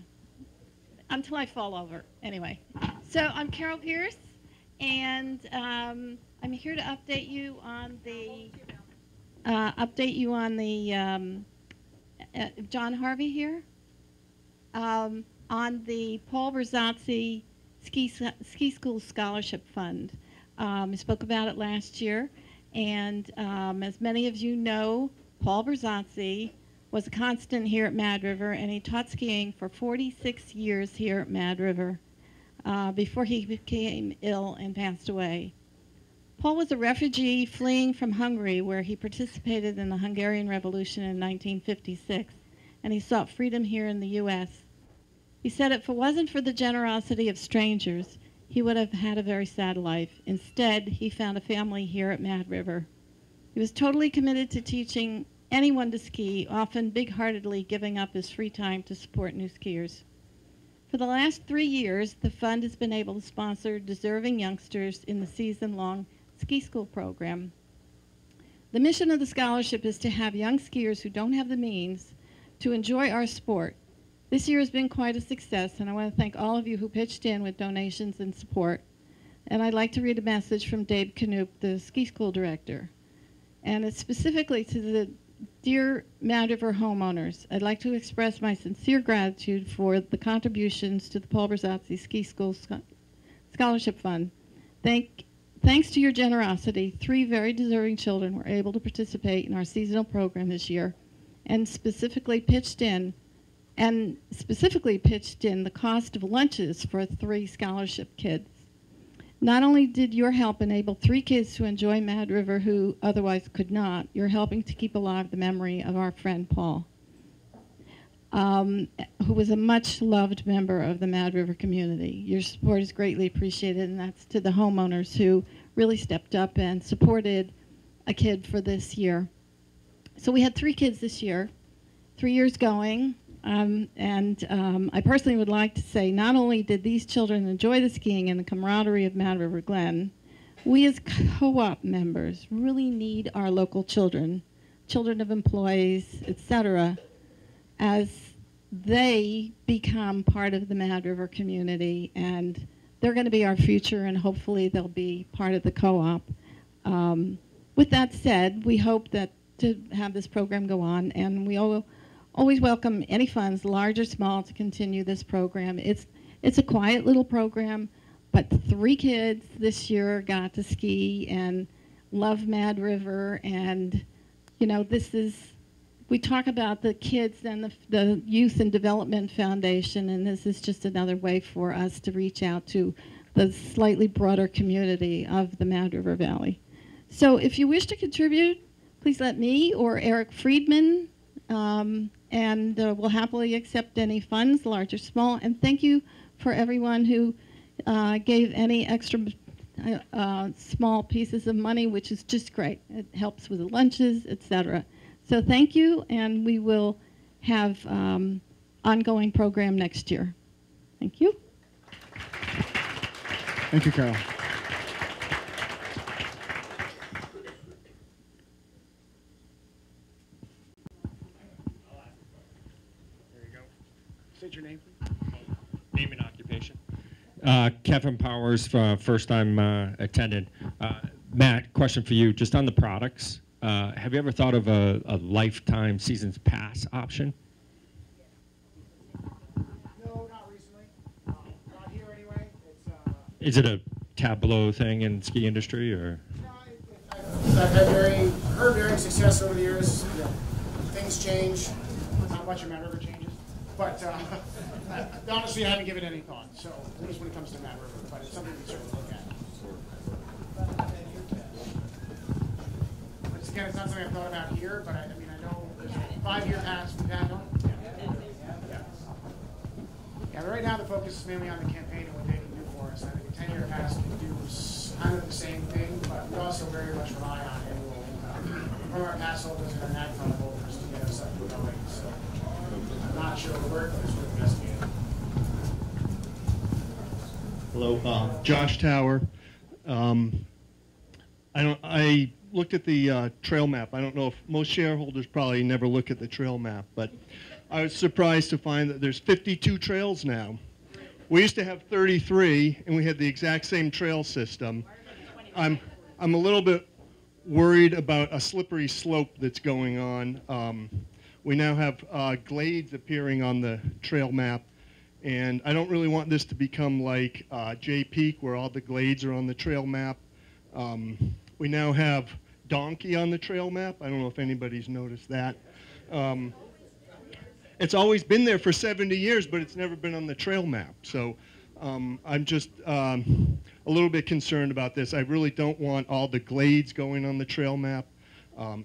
until I fall over. Anyway, so I'm Carol Pierce, and I'm here to update you on the John Harvey here on the Paul Berzazzi Ski School Scholarship Fund. I spoke about it last year, and as many of you know, Paul Berzazzi was a constant here at Mad River, and he taught skiing for 46 years here at Mad River before he became ill and passed away. Paul was a refugee fleeing from Hungary, where he participated in the Hungarian Revolution in 1956, and he sought freedom here in the U.S. He said if it wasn't for the generosity of strangers, he would have had a very sad life. Instead, he found a family here at Mad River. He was totally committed to teaching anyone to ski, often big-heartedly giving up his free time to support new skiers. For the last 3 years, the fund has been able to sponsor deserving youngsters in the season-long ski school program. The mission of the scholarship is to have young skiers who don't have the means to enjoy our sport. This year has been quite a success, and I want to thank all of you who pitched in with donations and support. And I'd like to read a message from Dave Knoop, the ski school director. And it's specifically to the dear Mad River homeowners. I'd like to express my sincere gratitude for the contributions to the Paul Berzazzi Ski School Scholarship Fund. Thanks to your generosity, 3 very deserving children were able to participate in our seasonal program this year, and specifically pitched in the cost of lunches for 3 scholarship kids. Not only did your help enable 3 kids to enjoy Mad River who otherwise could not, you're helping to keep alive the memory of our friend Paul, who was a much-loved member of the Mad River community. Your support is greatly appreciated, and that's to the homeowners who really stepped up and supported a kid for this year. So we had 3 kids this year, 3 years going, I personally would like to say not only did these children enjoy the skiing and the camaraderie of Mad River Glen, we as co-op members really need our local children of employees, etc., as they become part of the Mad River community, and they're going to be our future, and hopefully they'll be part of the co-op. With that said, we hope that to have this program go on, and we always welcome any funds, large or small, to continue this program. It's a quiet little program, but 3 kids this year got to ski and love Mad River, and you know, we talk about the kids and the Youth and Development Foundation, and this is just another way for us to reach out to the slightly broader community of the Mad River Valley. So if you wish to contribute, please let me or Eric Friedman, and we'll happily accept any funds, large or small. And thank you for everyone who gave any extra small pieces of money, which is just great. It helps with the lunches, etc. So thank you, and we will have ongoing program next year. Thank you. Thank you, Carol. There you go. State your name, please. Name and occupation. Kevin Powers, first time attendant. Matt, question for you, just on the products. Have you ever thought of a lifetime seasons pass option? No, not recently. Not here anyway. Is it a tableau thing in ski industry, or? No, I've had heard varying success over the years. You know, things change. Not much in Mad River changes. But honestly, I haven't given it any thought. So at least when it comes to Mad River, but it's something we certainly look at. But again, it's not something I've thought about here. But I mean, I know there's a 5-year pass we've had on. Yeah, but right now the focus is mainly on the campaign and what they can do for us. I think a 10-year pass can do kind of the same thing, but we also very much rely on annual income from our pass holders and our NAG fund holders to get us up and going. So I'm not sure it'll work, but it's worth investigating. Hello, Josh Tower. I looked at the trail map. I don't know if most shareholders probably never look at the trail map, but I was surprised to find that there's 52 trails now. We used to have 33, and we had the exact same trail system. I'm a little bit worried about a slippery slope that's going on. We now have glades appearing on the trail map, and I don't really want this to become like Jay Peak, where all the glades are on the trail map. We now have donkey on the trail map. I don't know if anybody's noticed that. It's always been there for 70 years, but it's never been on the trail map. So I'm just a little bit concerned about this. I really don't want all the glades going on the trail map.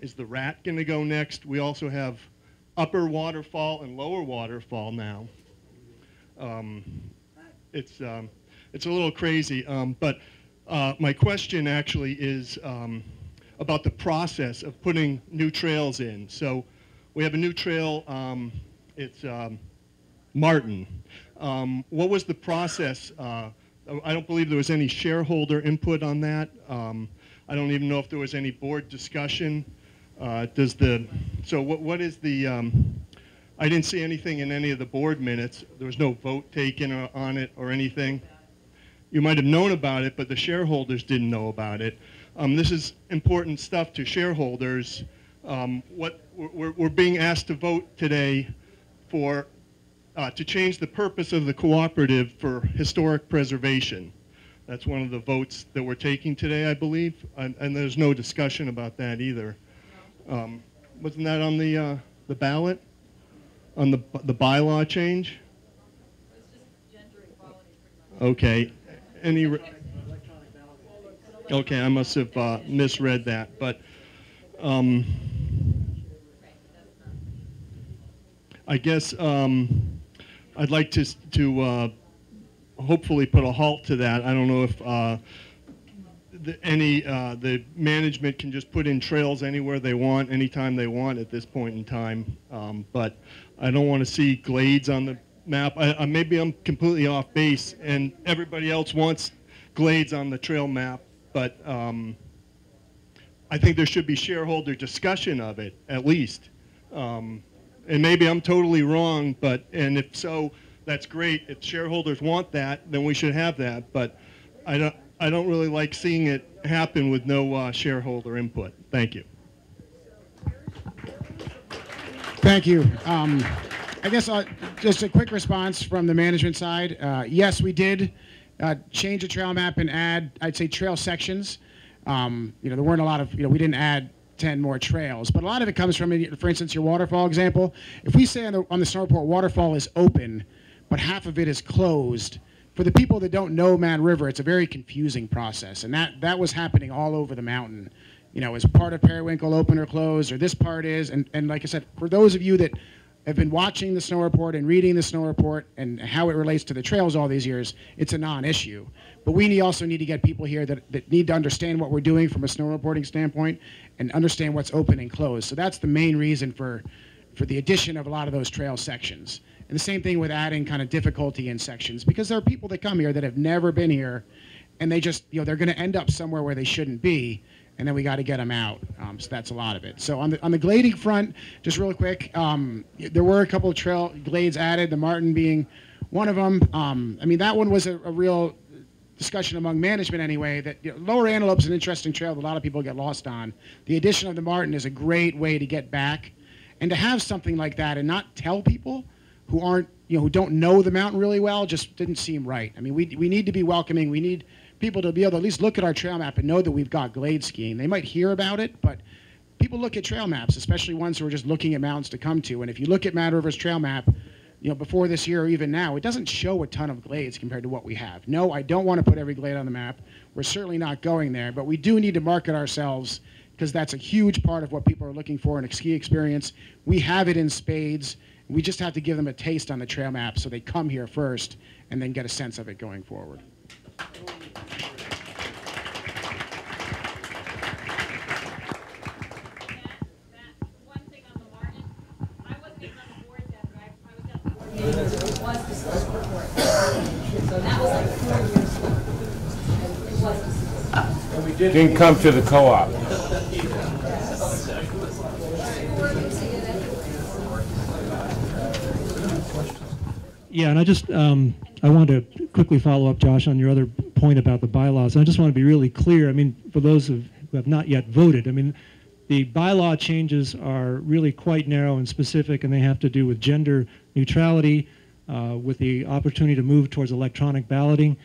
Is the rat going to go next? We also have upper waterfall and lower waterfall now. It's a little crazy, but my question actually is about the process of putting new trails in. So we have a new trail. It's Martin. What was the process? I don't believe there was any shareholder input on that. I don't even know if there was any board discussion. So what is the, I didn't see anything in any of the board minutes. There was no vote taken on it or anything. You might have known about it, but the shareholders didn't know about it. This is important stuff to shareholders. We're being asked to vote today for to change the purpose of the cooperative for historic preservation. That's one of the votes that we're taking today, I believe, and there's no discussion about that either. Wasn't that on the ballot? On the bylaw change? Okay. Okay, I must have misread that, but I guess I'd like to hopefully put a halt to that. I don't know if the management can just put in trails anywhere they want, anytime they want at this point in time. But I don't want to see glades on the map. Maybe I'm completely off base, and everybody else wants glades on the trail map. But I think there should be shareholder discussion of it, at least. And maybe I'm totally wrong, and if so, that's great. If shareholders want that, then we should have that. But I don't really like seeing it happen with no shareholder input. Thank you. Thank you. I guess just a quick response from the management side. Yes, we did change the trail map and add, I'd say, trail sections. There weren't a lot of, we didn't add 10 more trails. But a lot of it comes from, for instance, your waterfall example. If we say on the snow report waterfall is open, but half of it is closed, for the people that don't know Man River, it's a very confusing process. And that was happening all over the mountain. You know, is part of Periwinkle open or closed, or this part is? And like I said, for those of you that have been watching the snow report and reading the snow report and how it relates to the trails all these years, it's a non-issue. But we also need to get people here that need to understand what we're doing from a snow reporting standpoint and understand what's open and closed. So that's the main reason for the addition of a lot of those trail sections. And the same thing with adding kind of difficulty in sections, because there are people that come here that have never been here, and they just, you know, they're going to end up somewhere where they shouldn't be, and then we got to get them out. So that's a lot of it. So on the glading front, just real quick, there were a couple of trail glades added, the Martin being one of them. I mean, that one was a real discussion among management anyway, that, you know, Lower Antelope's an interesting trail that a lot of people get lost on. The addition of the Martin is a great way to get back, and to have something like that and not tell people who aren't, you know, who don't know the mountain really well, just didn't seem right. I mean, we need to be welcoming. We need people to be able to at least look at our trail map and know that we've got glade skiing. They might hear about it, but people look at trail maps, especially ones who are just looking at mountains to come to. And if you look at Mad River's trail map, you know, before this year or even now, it doesn't show a ton of glades compared to what we have. No, I don't want to put every glade on the map. We're certainly not going there, but we do need to market ourselves, because that's a huge part of what people are looking for in a ski experience. We have it in spades. We just have to give them a taste on the trail map so they come here first and then get a sense of it going forward. Didn't come to the co-op. Yeah, and I just I wanted to quickly follow up, Josh, on your other point about the bylaws. And I just want to be really clear. I mean, for those who have not yet voted, I mean, the bylaw changes are really quite narrow and specific, and they have to do with gender neutrality, with the opportunity to move towards electronic balloting,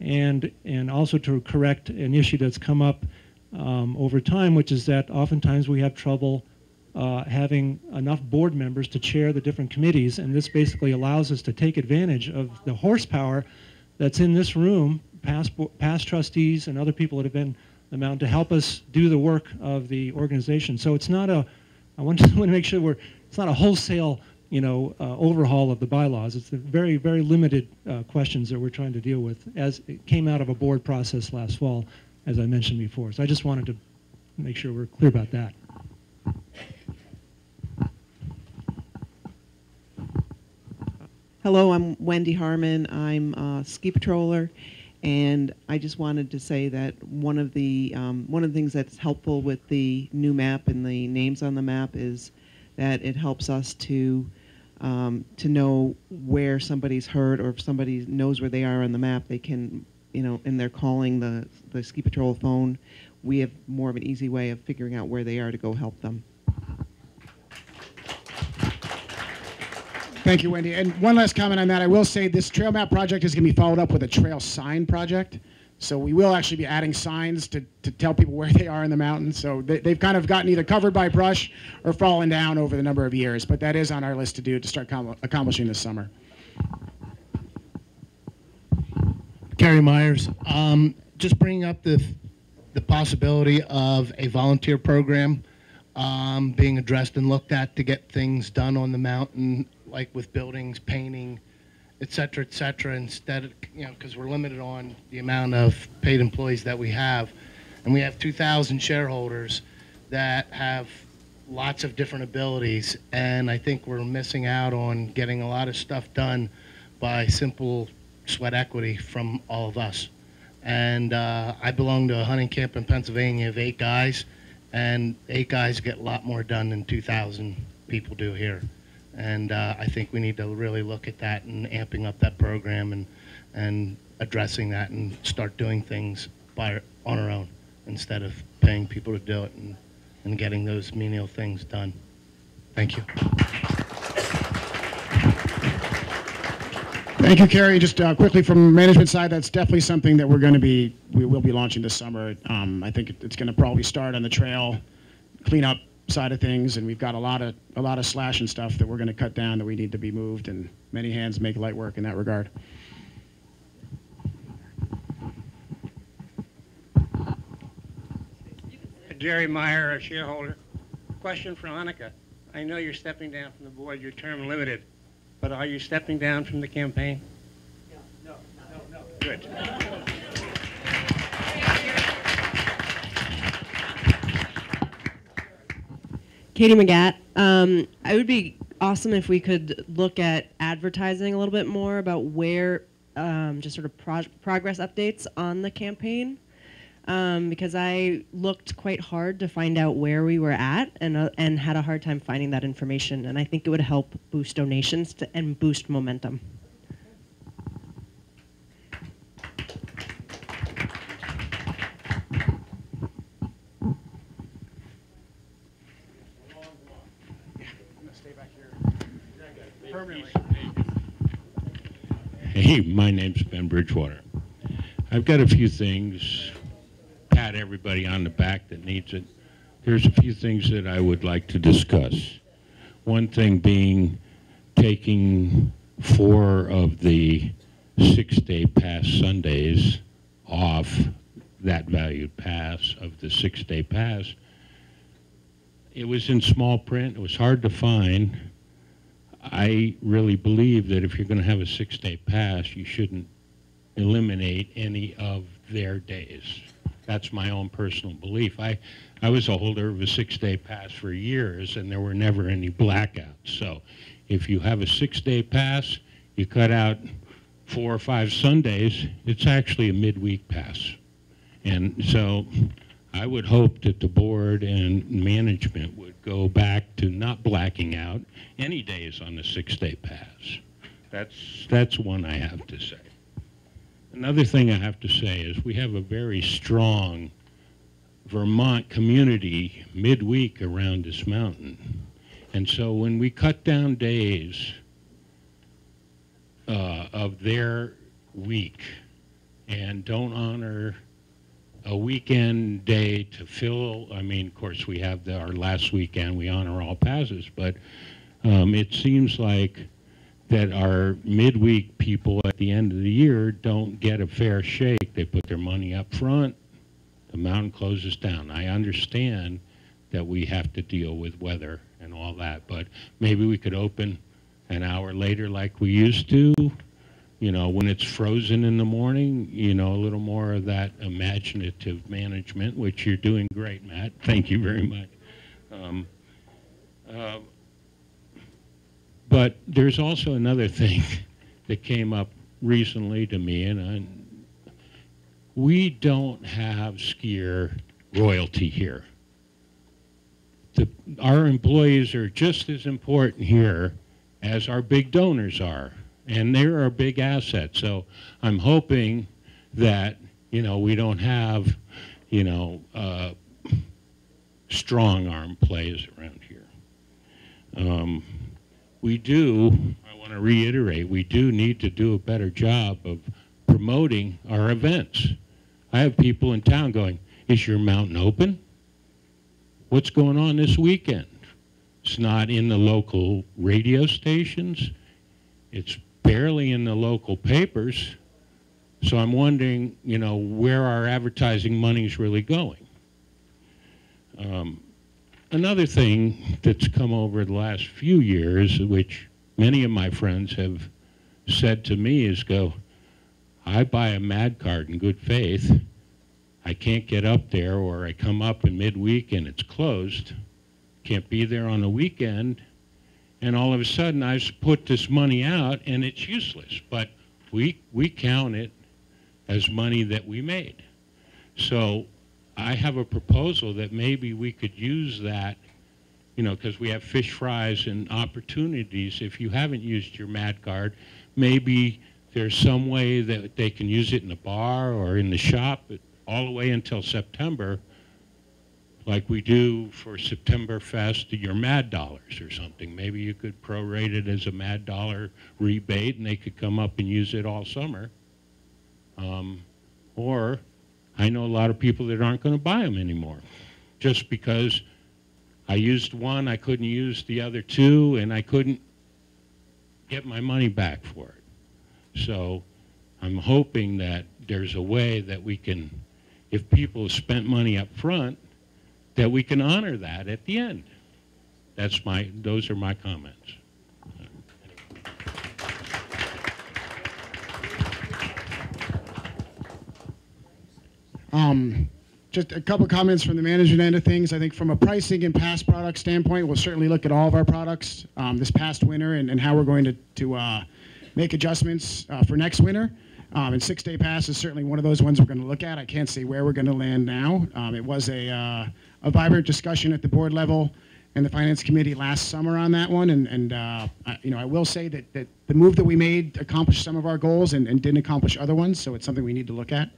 and also to correct an issue that's come up over time, which is that oftentimes we have trouble having enough board members to chair the different committees, and this basically allows us to take advantage of the horsepower that's in this room, past trustees and other people that have been the mountain, to help us do the work of the organization. So it's not a, I want to make sure it's not a wholesale, you know, overhaul of the bylaws. It's the very, very limited questions that we're trying to deal with, as it came out of a board process last fall, as I mentioned before. So I just wanted to make sure we're clear about that. Hello, I'm Wendy Harmon. I'm a ski patroller, and I just wanted to say that one of the things that's helpful with the new map and the names on the map is that it helps us to know where somebody's hurt, or if somebody knows where they are on the map, they can, you know, and they're calling the ski patrol phone. We have more of an easy way of figuring out where they are to go help them. Thank you, Wendy. And one last comment on that. I will say this trail map project is going to be followed up with a trail sign project. So we will actually be adding signs to tell people where they are in the mountains. So they've kind of gotten either covered by brush or fallen down over the number of years. But that is on our list to do to start accomplishing this summer. Kerry Myers, just bringing up the possibility of a volunteer program being addressed and looked at to get things done on the mountain, like with buildings, painting, et cetera, instead of, you know, because we're limited on the amount of paid employees that we have. And we have 2,000 shareholders that have lots of different abilities. And I think we're missing out on getting a lot of stuff done by simple sweat equity from all of us. And I belong to a hunting camp in Pennsylvania of 8 guys, and 8 guys get a lot more done than 2,000 people do here. And I think we need to really look at that and amping up that program and addressing that and start doing things on our own instead of paying people to do it and getting those menial things done. Thank you. Thank you, Kerry. Just quickly from the management side, that's definitely something that we will be launching this summer. I think it's going to probably start on the trail cleanup side of things, and we've got a lot of slash and stuff that we're going to cut down that we need to be moved, and many hands make light work in that regard. Jerry Meyer, a shareholder. Question for Annika. I know you're stepping down from the board, your term limited, but are you stepping down from the campaign? No. Good. Katie McGatt. It would be awesome if we could look at advertising a little bit more about where, just sort of progress updates on the campaign. Because I looked quite hard to find out where we were at and had a hard time finding that information. And I think it would help boost donations and boost momentum. Hey, my name's Ben Bridgewater. I've got a few things, pat everybody on the back that needs it. There's a few things that I would like to discuss. One thing being taking 4 of the 6-day pass Sundays off that valued pass of the 6-day pass. It was in small print. It was hard to find. I really believe that if you're going to have a 6-day pass, you shouldn't eliminate any of their days. That's my own personal belief. I was a holder of a 6-day pass for years, and there were never any blackouts. So if you have a 6-day pass, you cut out 4 or 5 Sundays, it's actually a midweek pass. And so I would hope that the board and management would go back to not blacking out any days on the 6-day pass. That's one I have to say. Another thing I have to say is we have a very strong Vermont community midweek around this mountain. And so when we cut down days of their week and don't honor a weekend day to fill, I mean, of course, we have our last weekend, we honor all passes, but it seems like that our midweek people at the end of the year don't get a fair shake. They put their money up front, the mountain closes down. I understand that we have to deal with weather and all that, but maybe we could open an hour later like we used to, you know, when it's frozen in the morning, you know, a little more of that imaginative management, which you're doing great, Matt. Thank you very much. But there's also another thing that came up recently to me, and we don't have skier royalty here. Our employees are just as important here as our big donors are, and they're our big asset. So I'm hoping that, you know, we don't have, you know, strong arm plays around here. We do, I want to reiterate, we do need to do a better job of promoting our events. I have people in town going, is your mountain open? What's going on this weekend? It's not in the local radio stations. It's barely in the local papers. So I'm wondering, you know, where our advertising money is really going. Another thing that's come over the last few years, which many of my friends have said to me, is I buy a MAD card in good faith. I can't get up there, or I come up in midweek and it's closed. Can't be there on the weekend. And all of a sudden I've put this money out and it's useless. But we count it as money that we made. So I have a proposal that maybe we could use that, you know, because we have fish fries and opportunities. If you haven't used your MAD card, maybe there's some way that they can use it in the bar or in the shop all the way until September, like we do for September Fest, your MAD dollars or something. Maybe you could prorate it as a MAD dollar rebate and they could come up and use it all summer. Or I know a lot of people that aren't going to buy them anymore just because I used one, I couldn't use the other two, and I couldn't get my money back for it. So I'm hoping that there's a way that we can, if people have spent money up front, that we can honor that at the end. Those are my comments. Just a couple comments from the management end of things. I think from a pricing and past product standpoint, we'll certainly look at all of our products this past winter and how we're going to make adjustments for next winter. And 6-day pass is certainly one of those ones we're going to look at. I can't say where we're going to land now. It was a vibrant discussion at the board level and the finance committee last summer on that one. And I will say that the move that we made accomplished some of our goals and didn't accomplish other ones. So it's something we need to look at.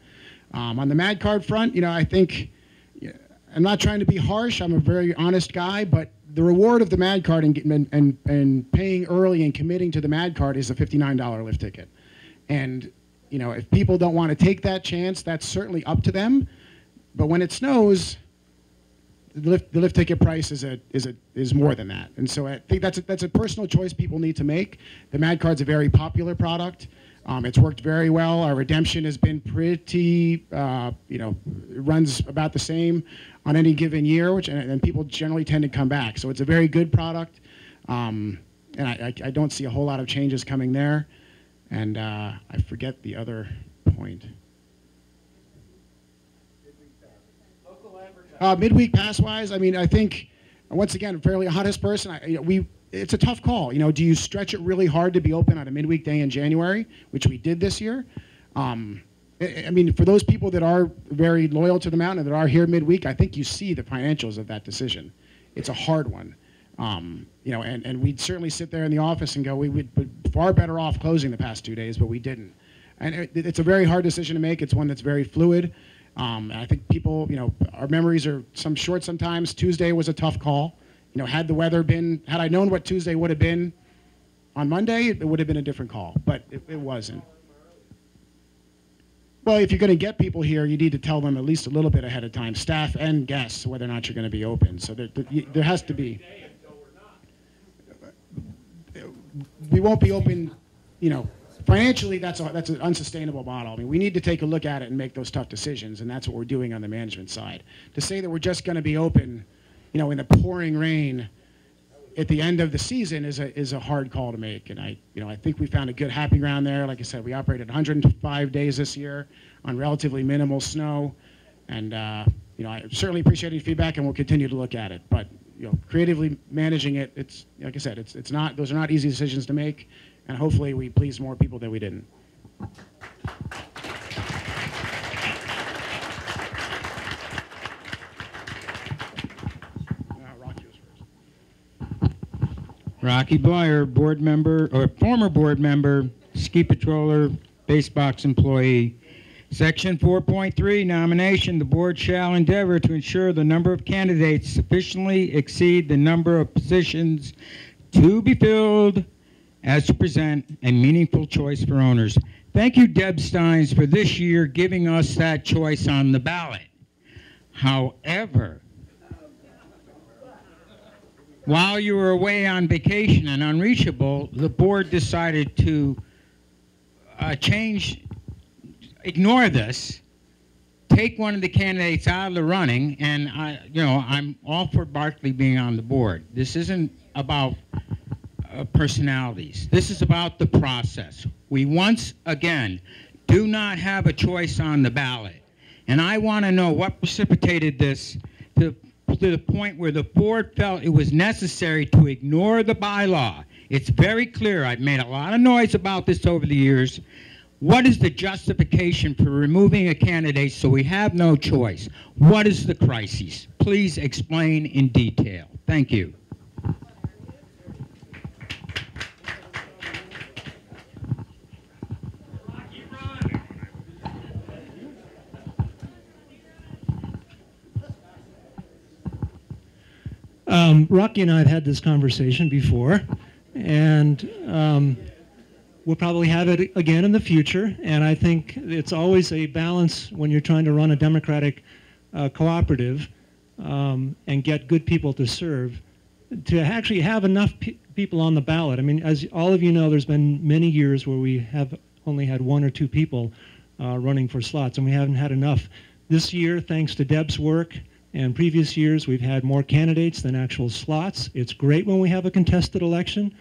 On the MAD card front, I think, I'm not trying to be harsh, I'm a very honest guy, but the reward of the MAD card and paying early and committing to the MAD card is a $59 lift ticket. And, if people don't want to take that chance, that's certainly up to them. But when it snows, the lift ticket price is more than that. And so I think that's a personal choice people need to make. The MAD card's a very popular product. It's worked very well. Our redemption has been pretty, it runs about the same on any given year, and people generally tend to come back. So it's a very good product, and I don't see a whole lot of changes coming there. And I forget the other point. Midweek pass-wise, I think, once again, a fairly honest person, it's a tough call. Do you stretch it really hard to be open on a midweek day in January, which we did this year? For those people that are very loyal to the mountain and that are here midweek, I think you see the financials of that decision. It's a hard one. And we'd certainly sit there in the office and go, we would be far better off closing the past 2 days, but we didn't. And it's a very hard decision to make. It's one that's very fluid. And I think people, our memories are short sometimes. Tuesday was a tough call. Had I known what Tuesday would have been on Monday, it would have been a different call, but it wasn't. Well, if you're going to get people here, you need to tell them at least a little bit ahead of time, staff and guests, whether or not you're going to be open. So there has to be. We won't be open, financially, that's an unsustainable model. We need to take a look at it and make those tough decisions, and that's what we're doing on the management side. To say that we're just going to be open, in the pouring rain at the end of the season is a hard call to make. And I think we found a good happy ground there. Like I said, we operated 105 days this year on relatively minimal snow. And I certainly appreciate your feedback, and we'll continue to look at it. But creatively managing it, it's like I said, it's not, those are not easy decisions to make. And hopefully we please more people than we didn't. Rocky Blyer, board member, or former board member, ski patroller, base box employee. Section 4.3, nomination. The board shall endeavor to ensure the number of candidates sufficiently exceed the number of positions to be filled as to present a meaningful choice for owners. Thank you, Deb Steins, for this year giving us that choice on the ballot. However, while you were away on vacation and unreachable, the board decided to ignore this, take one of the candidates out of the running, and I'm all for Barkley being on the board. This isn't about personalities. This is about the process. We once again do not have a choice on the ballot, and I want to know what precipitated this to the point where the board felt it was necessary to ignore the bylaw. It's very clear. I've made a lot of noise about this over the years. What is the justification for removing a candidate so we have no choice? What is the crisis? Please explain in detail. Thank you. Rocky and I have had this conversation before, and we'll probably have it again in the future. And I think it's always a balance when you're trying to run a democratic cooperative and get good people to serve, to actually have enough people on the ballot. I mean, as all of you know, there's been many years where we have only had 1 or 2 people running for slots, and we haven't had enough. This year, thanks to Deb's work and previous years, we've had more candidates than actual slots. It's great when we have a contested election,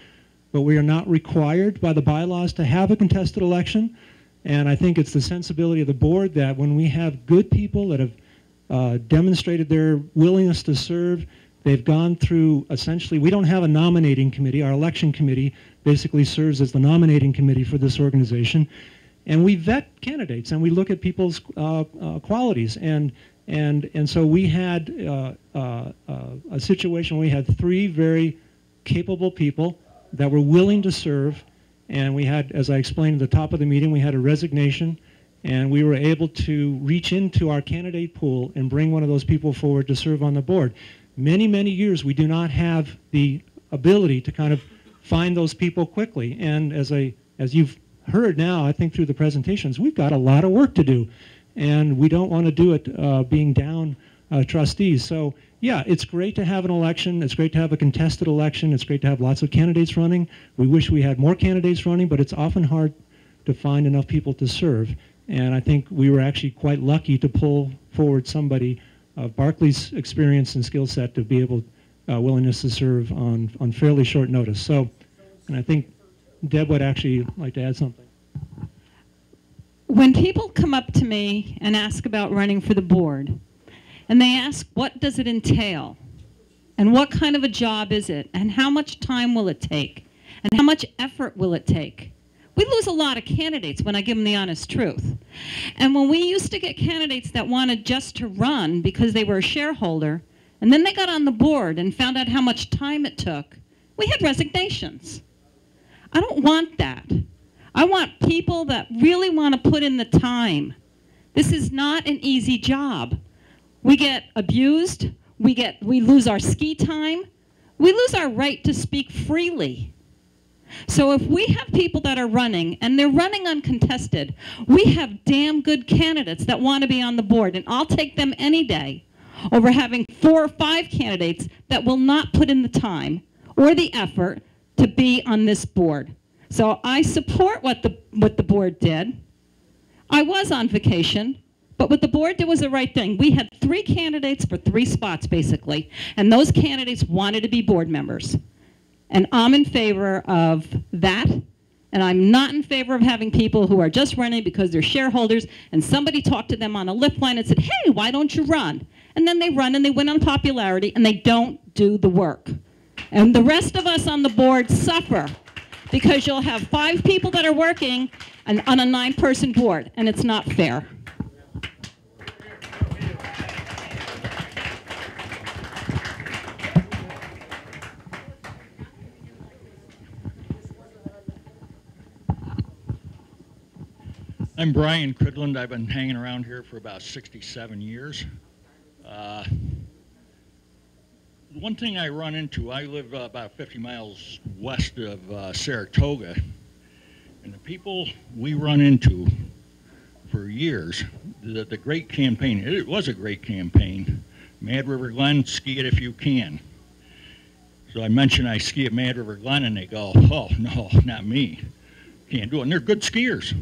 but we are not required by the bylaws to have a contested election. And I think it's the sensibility of the board that when we have good people that have demonstrated their willingness to serve, they've gone through, essentially, we don't have a nominating committee. Our election committee basically serves as the nominating committee for this organization. And we vet candidates and we look at people's qualities. And so we had a situation where we had 3 very capable people that were willing to serve. And we had, as I explained at the top of the meeting, we had a resignation, and we were able to reach into our candidate pool and bring one of those people forward to serve on the board. Many, many years we do not have the ability to kind of find those people quickly. And as you've heard now, I think through the presentations, we've got a lot of work to do. And we don't want to do it being down trustees. So yeah, it's great to have an election. It's great to have a contested election. It's great to have lots of candidates running. We wish we had more candidates running, but it's often hard to find enough people to serve. And I think we were actually quite lucky to pull forward somebody of Barclay's experience and skill set to be able, willingness to serve on fairly short notice. So, and I think Deb would actually like to add something. When people come up to me and ask about running for the board, and they ask, what does it entail? And what kind of a job is it? And how much time will it take? And how much effort will it take? We lose a lot of candidates when I give them the honest truth. And when we used to get candidates that wanted just to run because they were a shareholder, and then they got on the board and found out how much time it took, we had resignations. I don't want that. I want people that really want to put in the time. This is not an easy job. We get abused, we lose our ski time, we lose our right to speak freely. So if we have people that are running, and they're running uncontested, we have damn good candidates that want to be on the board, and I'll take them any day over having 4 or 5 candidates that will not put in the time or the effort to be on this board. So I support what the board did. I was on vacation. But what the board did was the right thing. We had 3 candidates for 3 spots, basically, and those candidates wanted to be board members. And I'm in favor of that, and I'm not in favor of having people who are just running because they're shareholders, and somebody talked to them on a lift line and said, hey, why don't you run? And then they run and they win on popularity, and they don't do the work. And the rest of us on the board suffer because you'll have 5 people that are working on a 9-person board, and it's not fair. I'm Brian Cridland. I've been hanging around here for about 67 years. One thing I run into, I live about 50 miles west of Saratoga, and the people we run into for years, the great campaign, it was a great campaign. Mad River Glen, ski it if you can. So I mentioned I ski at Mad River Glen, and they go, oh, no, not me. Can't do it. And they're good skiers.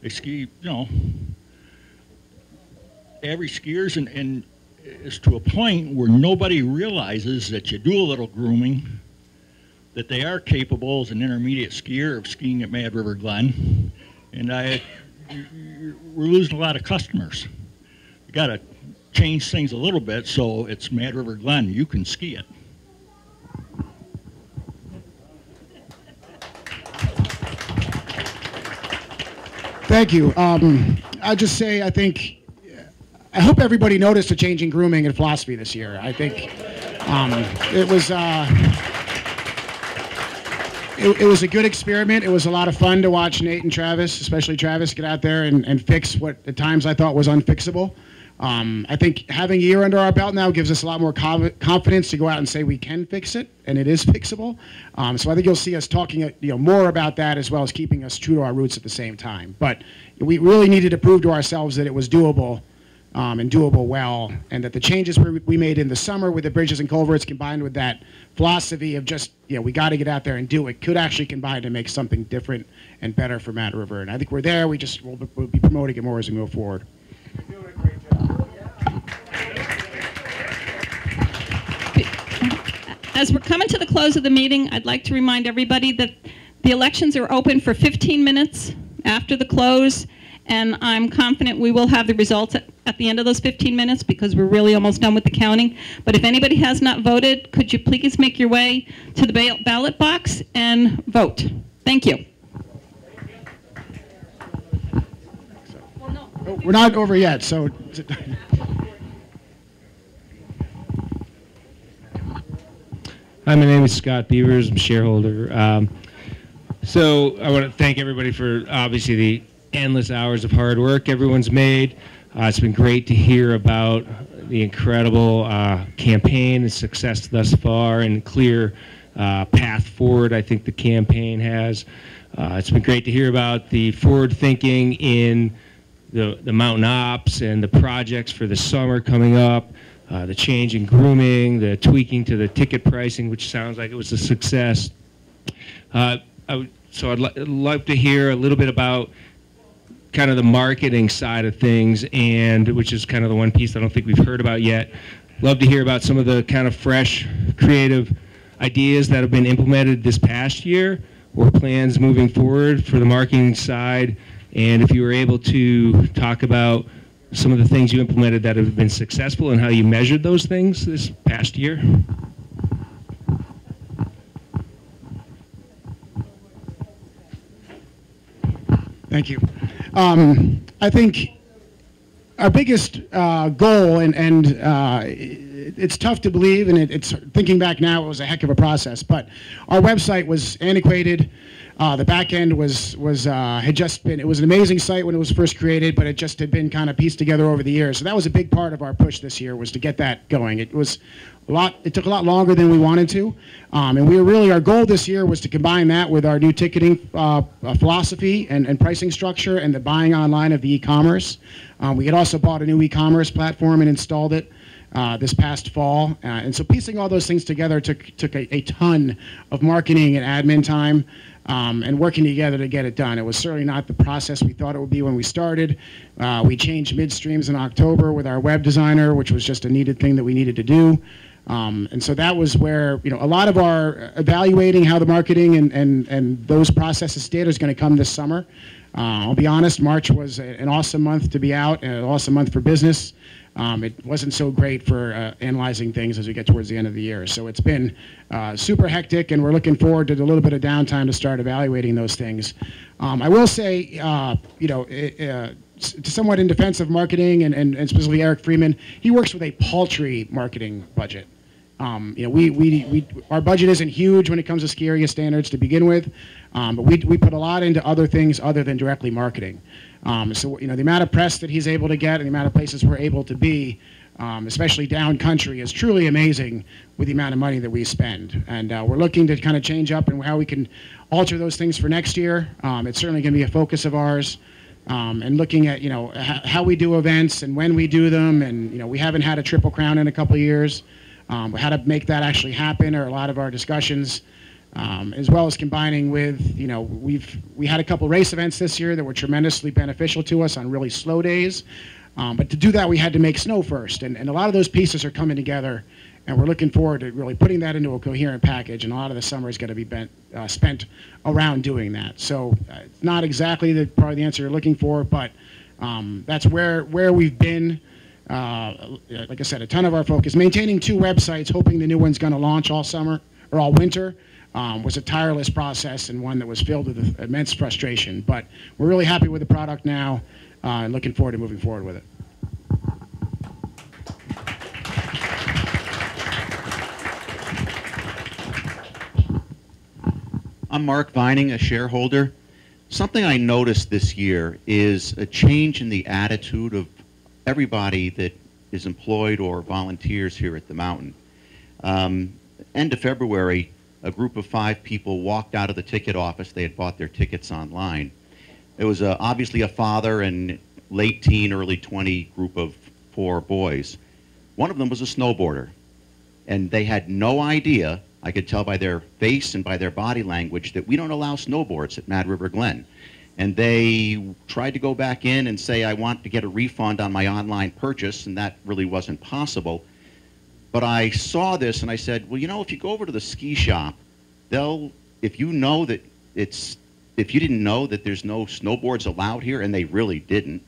They ski, average skiers, and it's to a point where nobody realizes that you do a little grooming, that they are capable as an intermediate skier of skiing at Mad River Glen, and we're losing a lot of customers. You got to change things a little bit so it's Mad River Glen. You can ski it. Thank you. I'll just say, I hope everybody noticed a change in grooming and philosophy this year. I think it was a good experiment. It was a lot of fun to watch Nate and Travis, especially Travis, get out there and fix what at times I thought was unfixable. I think having a year under our belt now gives us a lot more confidence to go out and say we can fix it, and it is fixable. So I think you'll see us talking more about that, as well as keeping us true to our roots at the same time. But we really needed to prove to ourselves that it was doable and doable well, and that the changes we made in the summer with the bridges and culverts combined with that philosophy of just, we got to get out there and do it, could actually combine to make something different and better for Mad River. And I think we're there. We'll be promoting it more as we move forward. You're doing a great job. As we're coming to the close of the meeting, I'd like to remind everybody that the elections are open for 15 minutes after the close, and I'm confident we will have the results at the end of those 15 minutes because we're really almost done with the counting. But if anybody has not voted, could you please make your way to the ballot box and vote? Thank you. Oh, we're not over yet, so... Hi, my name is Scott Beavers. I'm a shareholder. So I want to thank everybody for obviously the endless hours of hard work everyone's made. It's been great to hear about the incredible campaign and success thus far and clear path forward I think the campaign has. It's been great to hear about the forward thinking in the mountain ops and the projects for the summer coming up, the change in grooming, the tweaking to the ticket pricing, which sounds like it was a success. So I'd love to hear a little bit about kind of the marketing side of things, and which is kind of the one piece I don't think we've heard about yet. Love to hear about some of the kind of fresh, creative ideas that have been implemented this past year or plans moving forward for the marketing side. And if you were able to talk about some of the things you implemented that have been successful and how you measured those things this past year. Thank you. I think our biggest goal, and it's tough to believe, and it's thinking back now, it was a heck of a process, but our website was antiquated. The back end had just been, it was an amazing site when it was first created, but it just had been kind of pieced together over the years. So that was a big part of our push this year, was to get that going. It took a lot longer than we wanted to. And our goal this year was to combine that with our new ticketing philosophy and pricing structure and the buying online of the e-commerce. We had also bought a new e-commerce platform and installed it this past fall. And so piecing all those things together took a ton of marketing and admin time. And working together to get it done. It was certainly not the process we thought it would be when we started. We changed midstreams in October with our web designer, which was just a needed thing that we needed to do. And so that was where a lot of our evaluating how the marketing and those processes did is going to come this summer. I'll be honest, March was an awesome month to be out and an awesome month for business. It wasn't so great for analyzing things as we get towards the end of the year. So it's been super hectic, and we're looking forward to a little bit of downtime to start evaluating those things. I will say, somewhat in defense of marketing and specifically Eric Freeman, he works with a paltry marketing budget. Our budget isn't huge when it comes to ski area standards to begin with, but we put a lot into other things other than directly marketing. So the amount of press that he's able to get and the amount of places we're able to be, especially down country, is truly amazing with the amount of money that we spend. And we're looking to kind of change up and how we can alter those things for next year. It's certainly going to be a focus of ours. And looking at how we do events and when we do them, and we haven't had a Triple Crown in a couple of years. How to make that actually happen are a lot of our discussions. As well as combining with, we had a couple race events this year that were tremendously beneficial to us on really slow days. But to do that, we had to make snow first. And a lot of those pieces are coming together, and we're looking forward to really putting that into a coherent package. And a lot of the summer is going to be spent around doing that. So it's not exactly probably the answer you're looking for, but that's where we've been. Like I said, a ton of our focus. Maintaining 2 websites, hoping the new one's going to launch all summer or all winter. Was a tireless process and one that was filled with immense frustration. But we're really happy with the product now and looking forward to moving forward with it. I'm Mark Vining, a shareholder. Something I noticed this year is a change in the attitude of everybody that is employed or volunteers here at the mountain. End of February, a group of 5 people walked out of the ticket office. They had bought their tickets online. It was obviously a father and late teen, early 20 group of 4 boys. One of them was a snowboarder, and they had no idea, I could tell by their face and by their body language, that we don't allow snowboards at Mad River Glen. And they tried to go back in and say, I want to get a refund on my online purchase, and that really wasn't possible. But I saw this and I said, well, you know, if you go over to the ski shop, if you didn't know that there's no snowboards allowed here, and they really didn't,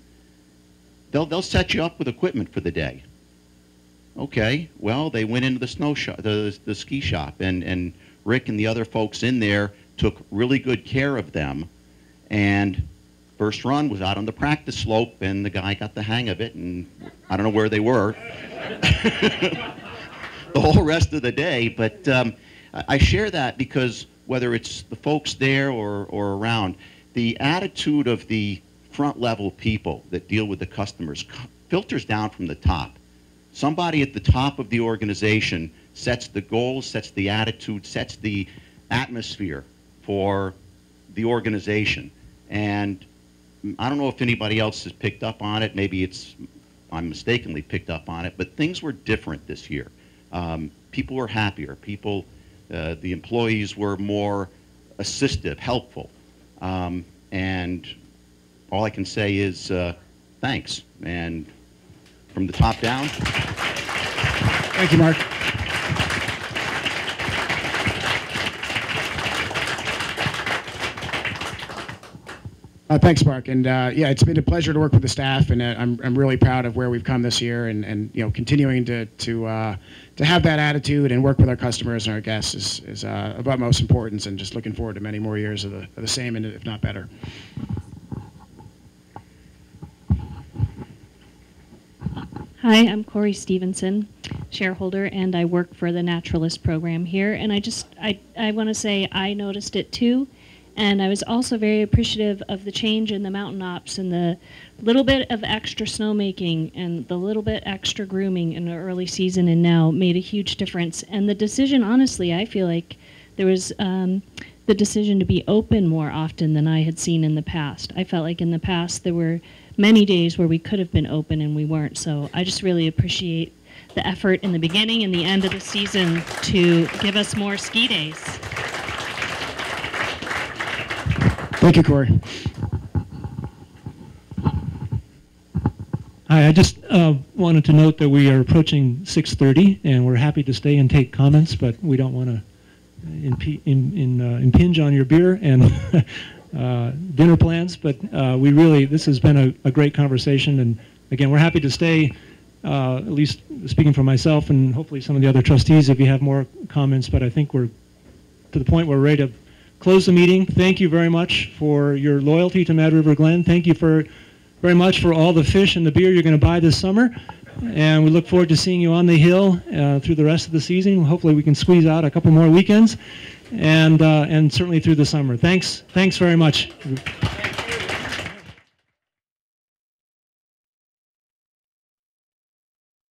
they'll set you up with equipment for the day. Okay, well, they went into the the ski shop, and Rick and the other folks in there took really good care of them. And first run was out on the practice slope, and the guy got the hang of it, and I don't know where they were the whole rest of the day. But I share that because whether it's the folks there or around, the attitude of the front level people that deal with the customers filters down from the top. Somebody at the top of the organization sets the goals, sets the attitude, sets the atmosphere for the organization. And I don't know if anybody else has picked up on it. Maybe I'm mistakenly picked up on it, but things were different this year. People were happier. The employees were more assistive, helpful. And all I can say is thanks. And from the top down. Thank you, Mark. Thanks, Mark. And yeah, it's been a pleasure to work with the staff, and I'm really proud of where we've come this year, and you know, continuing to have that attitude and work with our customers and our guests is of utmost importance, and just looking forward to many more years of the same, and if not better. Hi, I'm Corey Stevenson, shareholder, and I work for the Naturalist program here. And I want to say I noticed it too. And I was also very appreciative of the change in the mountain ops and the little bit of extra snowmaking and the little bit extra grooming in the early season and now made a huge difference. And the decision, honestly, I feel like there was the decision to be open more often than I had seen in the past. I felt like in the past there were many days where we could have been open and we weren't. So I just really appreciate the effort in the beginning and the end of the season to give us more ski days. Thank you, Corey. Hi, I just wanted to note that we are approaching 6:30, and we're happy to stay and take comments, but we don't want to impinge on your beer and dinner plans. But this has been a great conversation, and again, we're happy to stay, at least speaking for myself and hopefully some of the other trustees if you have more comments, but I think we're to the point where we're ready to close the meeting. Thank you very much for your loyalty to Mad River Glen. Thank you very much for all the fish and the beer you're going to buy this summer. And we look forward to seeing you on the hill through the rest of the season. Hopefully we can squeeze out a couple more weekends and certainly through the summer. Thanks very much.